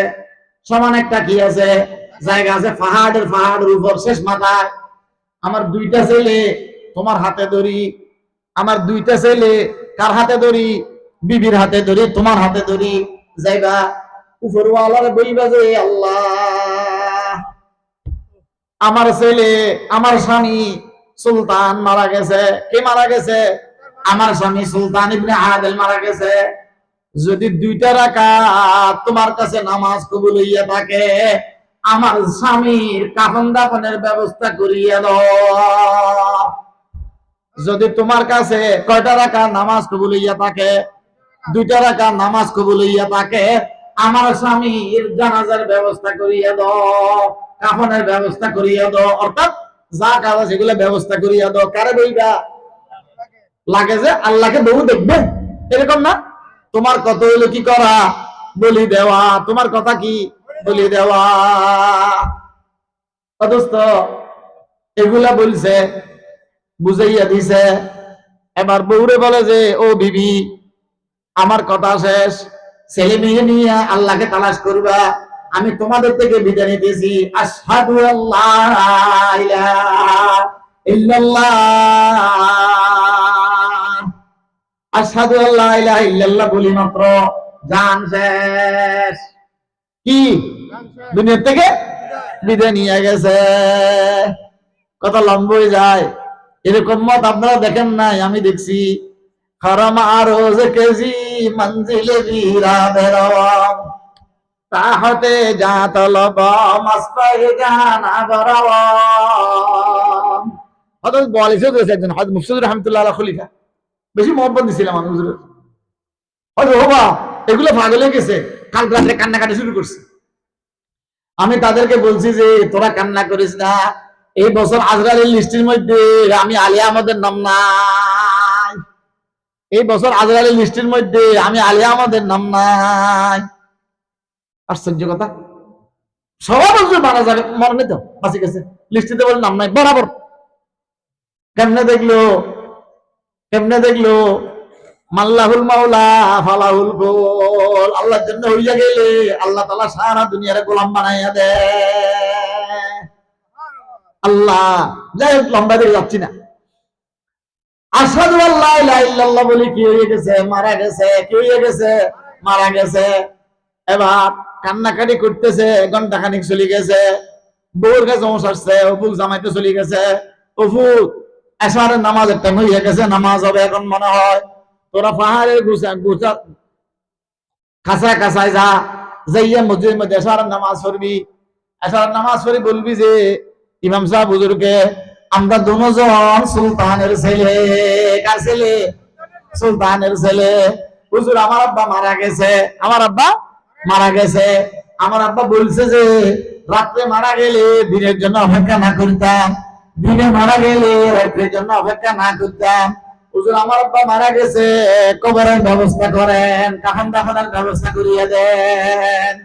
সমান একটা কি আছে? জায়গা আছে, পাহাড়ের উপর শেষ মাথায় আমার দুইটা ছেলে তোমার হাতে ধরি। আমার দুইটা ছেলে কার হাতে ধরি? বিবির হাতে ধরি, তোমার হাতে ধরি। যাইবা উপরওয়ালারে বলবা যে আল্লাহ, আমার ছেলে, আমার স্বামী সুলতান মারা গেছে। কে মারা গেছে? আমার স্বামী সুলতান ইবনে আদেল মারা গেছে। যদি 2টা রাকাত তোমার কাছে নামাজ কবুল হইয়া থাকে, আমার স্বামীর কাফন দাফনের ব্যবস্থা করিয়া দাও। যদি তোমার কাছে কয়টা রাকাত নামাজ কবুল হইয়া থাকে? 2টা রাকাত নামাজ কবুল হইয়া থাকে, আমার স্বামীর জানাজার ব্যবস্থা করিয়া দাও, কাফনের ব্যবস্থা করিয়া দাও। অর্থাৎ যা কাজ সেগুলো ব্যবস্থা করিয়া দাও। কারে বইবা? লাগে যে আল্লাহকে বহু দেখবে, এরকম না? তোমার কত হইলো কি করা? বলি দেওয়া। তোমার কথা কি? বলি দেওয়া। অদস্ত এগুলা বলছে, বুঝাইয়া দিছে। এবার বউরে বলে যে ও বিবি, আমার কথা শেষ, ছেলে মেয়ে নিয়ে আল্লাহকে তালাশ করবা। আমি তোমাদের থেকে বিদায় নিতেছি। আশহাদু আল্লাহ ইলাহা ইল্লাল্লাহ, আশহাদু আল্লাহ ইলাহা ইল্লাল্লাহ বলি মাত্র জান শেষ। কি দুনিয়া থেকে বিদায় নিয়ে গেছে। কত লম্বা হয়ে যায়। এরকম মত আপনারা দেখেন নাই, আমি দেখছি। খরম আরোজ কেজি মঞ্জিলে বীরা বেরম তাহতে যা তলব মাসপাহে জানা বরাম। হযরত বলেছে একজন হযরত মুফসিদুর রহমাতুল্লাহ আলাইহি খলিফা, বেশি মহব্বত দিছিলাম আমি হুজুরের। হয়তো বাবা এগুলো পাগল হয়ে গেছে, কাল রাতে কান্নাকাটি শুরু করছে। আমি তাদেরকে বলছি যে তোরা কান্না করিস না, এই বছর আজরাইলের লিস্টের মধ্যে আমি আলিয়া আহমদের নাম নাই। এই বছর আজরাইলের লিস্টের মধ্যে আমি আলিয়া আহমদের নাম নাই। আশ্চর্য কথা, সবার বছর মারা যাবে, মরণে তো বাঁচি গেছে, লিস্টিতে বলে নাম নাই বরাবর। কেমনে দেখলো, কেমনে দেখলো? মাল্লাহুল মাওলা ফালাহুল গোল। আল্লাহর জন্য হইয়া গেলে আল্লাহ তাআলা সারা দুনিয়ারে গোলাম বানাইয়া দেয়। আল্লাহ, যাই হোক লম্বা দিয়ে যাচ্ছি না। আশহাদু আল্লা ইলাহা ইল্লাল্লাহ বলি কি হয়ে গেছে? মারা গেছে। কি হয়ে গেছে? মারা গেছে। এবার কান্নাকাটি করতেছে, ঘন্টা খানিক চলে গেছে। বউর কাছে আসছে, অপুক জামাইতে চলে গেছে। অপুক এশারের নামাজের টাইম হয়ে গেছে, নামাজ হবে এখন মনে হয়। তোরা পাহাড়ের গুছা গুছা কাঁচায় কাঁচায় যা, যাইয়া মসজিদের মধ্যে এশারের নামাজ পড়বি। এশারের নামাজ পড়ি বলবি যে ইমাম সাহেব হুজুরকে আমরা দুজন সুলতানের ছেলে। কার ছেলে? সুলতানের ছেলে। হুজুর আমার আব্বা মারা গেছে, আমার আব্বা মারা গেছে। আমার আব্বা বলছে যে রাত্রে মারা গেলে দিনের জন্য অপেক্ষা না করতাম, দিনে মারা গেলে রাত্রের জন্য অপেক্ষা না করতাম। হুজুর আমার আব্বা মারা গেছে, কবরের ব্যবস্থা করেন, কাফন দাফনের ব্যবস্থা করিয়ে দেন।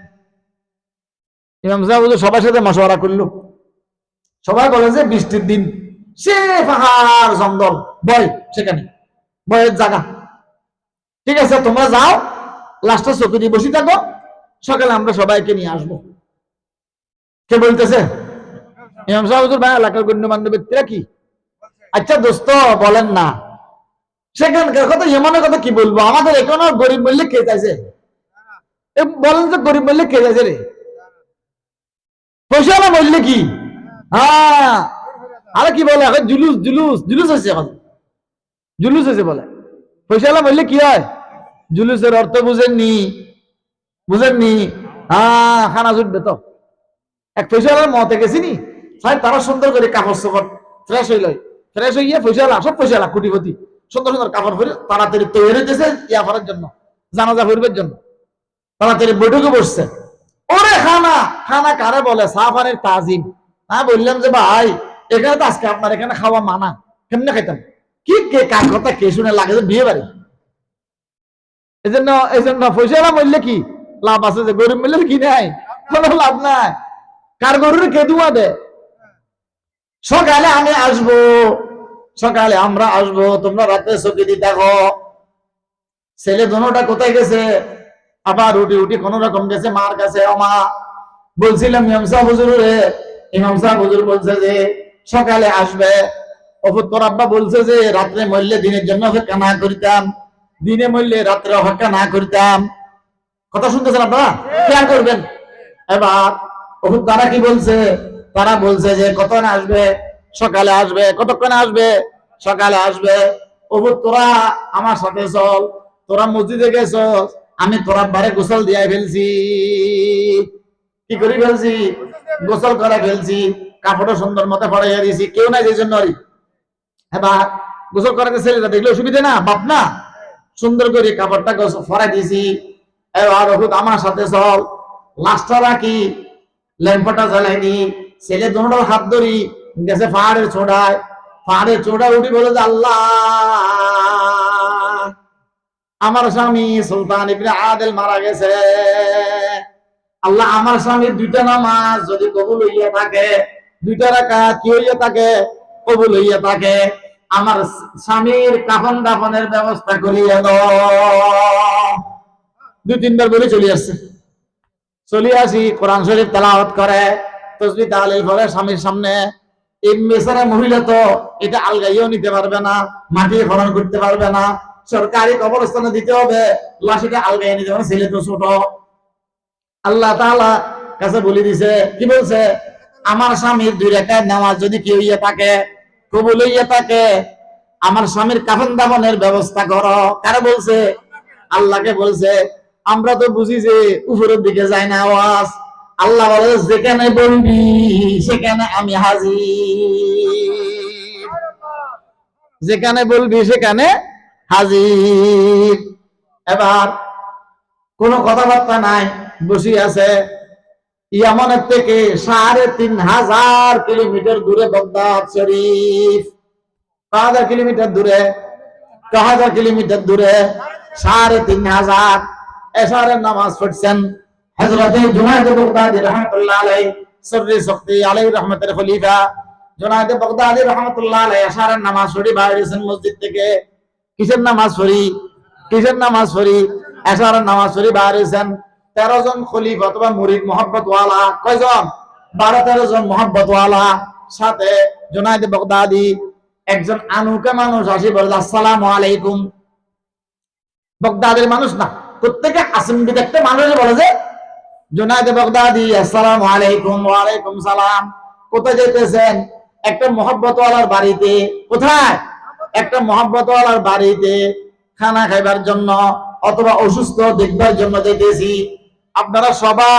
ইমাম সাহেব হুজুর সবার সাথে মশওয়ারা করলো। সবাই বলে যে বৃষ্টির দিন, সে পাহাড় জঙ্গল, বয় সেখানে বয়ের জায়গা, ঠিক আছে তোমরা যাও, লাস্টে চৌকি দিয়ে বসে থাকো, সকালে আমরা সবাইকে নিয়ে আসবো। কে বলতেছে? ইমাম সাহেব হুজুর। ভাই এলাকার গণ্যমান্য ব্যক্তিরা কি? আচ্ছা দোস্ত বলেন না, সেখানকার কথা এমনের কথা কি বলবো? আমাদের এখনো গরিব বললে কে চাইছে? বলেন যে গরিব বললে কে চাইছে রে? পয়সা বললে কি? হ্যাঁ, আরে কি বলে এখন জুলুস জুলুস জুলুস হয়েছে, এখন জুলুস হয়েছে বলে। পয়সা বললে কি হয়? জুলুসের অর্থ বুঝেননি? বুঝেননি? হ্যাঁ, খানা জুটবে তো। এক পয়সাওয়ালার মতে গেছি নি, তারা সুন্দর করে কাপড় চোপড় ফ্রেশ হইল, ফ্রেশ হইয়া পয়সাওয়ালা, সব পয়সাওয়ালা কোটিপতি, সুন্দর সুন্দর কাপড় পরে তাড়াতাড়ি তৈরি হইতেছে ইয়া করার জন্য, জানাজা পড়বার জন্য। তাড়াতাড়ি বৈঠকে বসছে। ওরে খানা, খানা কারে বলে? সাহাবানের তাজিম। হ্যাঁ, বললাম যে ভাই এখানে তো আজকে আপনার এখানে খাওয়া মানা, কেমনে খাইতাম? কি কে কার কথা কে শুনে লাগে যে বিয়ে বাড়ি। এই জন্য পয়সাওয়ালা বললে কি লাভ আছে? যে গরিব বললে কি নাই, কোনো লাভ নাই। কার গরুর কে দুয়া দে? সকালে আমি আসবো, সকালে আমরা আসবো, তোমরা রাতে চকি দিয়ে দেখো। ছেলে দোনোটা কোথায় গেছে? আবার উঠি উঠি কোন রকম গেছে মার কাছে। মা, বলছিলাম ইমাম সাহেব হুজুর রে, ইমাম সাহেব হুজুর বলছে যে সকালে আসবে। অপুর তোর আব্বা বলছে যে রাত্রে মরলে দিনের জন্য অপেক্ষা না করিতাম, দিনে মরলে রাত্রে অপেক্ষা না করিতাম। কথা শুনতেছেন আপনারা? খেয়াল করবেন। এবার অপুর তারা কি বলছে? তারা বলছে যে কতক্ষণ আসবে? সকালে আসবে। কতক্ষণে আসবে? সকালে আসবে। অপুর তোরা আমার সাথে চল, তোরা মসজিদে গেছ, আমি তোরা বারে গোসল দিয়ে ফেলছি। কি করে ফেলছি? গোসল করে ফেলছি, কাপড়ও সুন্দর মতো পড়াইয়া দিয়েছি, কেউ নাই যে জন্য। এবার গোসল করাতে ছেলেটা দেখলে অসুবিধা না, বাপ না, সুন্দর করে কাপড়টা ফরাই দিয়েছি। এবার আমার সাথে চল, লাশটা রাখি, ল্যাম্পটা জ্বালাইনি, ছেলে দোনোটার হাত ধরি গেছে পাহাড়ের চোড়ায়। পাহাড়ের চোড়ায় উঠি বলে যে আল্লাহ, আমার স্বামী সুলতান ইবনে আদেল মারা গেছে। আল্লাহ, আমার স্বামীর দুইটা নামাজ যদি কবুল হইয়া থাকে, দুইটা রাকাত কি হইয়া থাকে? কবুল হইয়া থাকে, আমার স্বামীর কাফন দাফনের ব্যবস্থা করিয়া দাও। দুই তিনবার বলে চলে আসছে। চলে আসি, কোরআন শরীফ তেলাওয়াত করে, তাসবিহ তাহলিল করে স্বামীর সামনে। এই বেচারা মহিলা তো এটা আলগাইও নিতে পারবে না, মাটি খনন করতে পারবে না, সরকারি কবরস্থানে দিতে হবে, লাশটা আলগাইয়ে নিতে পারবে, ছেলে তো ছোট। আল্লাহ তাআলা কাছে বলে দিছে, কি বলছে? আমার স্বামীর 2 রাকাত নামাজ যদি কেউ ইয়ে থাকে, কবুল হইয়া থাকে, আমার স্বামীর কাফন দাফনের ব্যবস্থা করো। কারে বলছে? আল্লাহকে বলছে। আমরা তো বুঝি যে উপরের দিকে যায় না আওয়াজ। আল্লাহ বলে, যেখানে বলবি সেখানে আমি হাজির, যেখানে বলবি সেখানে হাজির। এবার কোনো কথাবার্তা নাই, বসে আছে। ইয়ামানের থেকে 3500 কিলোমিটার দূরে বাগদাদ শরীফ। 1000 কিলোমিটার দূরে, 1000 কিলোমিটার দূরে, 3500। এশারের নামাজ পড়ছেন হযরতে জুনায়েদ বাগদাদী রাহমাতুল্লাহ আলাইহি, সররি শক্তি আলাইহি রহমতের খলিফা জুনায়েদ বাগদাদী রাহমাতুল্লাহ আলাইহি এশারের নামাজ পড়ি বাইরেছেন মসজিদ থেকে। কিসের নামাজ পড়ি? কিসের নামাজ পড়ি? এশারের নামাজ পড়ি বাইরেছেন। 13 জন খলিফা অথবা মুরিদ মহব্বত ওয়ালা, কয়জন? 12-13 জন মহব্বত ওয়ালা, সাথে জুনায়েদ বাগদাদী। একজন আনুকা মানুষ আসি বলে, আসসালামু আলাইকুম। বাগদাদের মানুষ না, প্রত্যেকে আসেনবিদ একটা মানুষ বলে যে, জুনায়েদ বাগদাদী আসসালামু আলাইকুম। ওয়া আলাইকুম সালাম। কোথায় যেতেছেন? একটা মহব্বত ওয়ালার বাড়িতে। কোথায়? একটা মহব্বত ওয়ালার বাড়িতে খানা খাইবার জন্য অথবা অসুস্থ দেখবার জন্য যেতেছি। আপনারা সবাই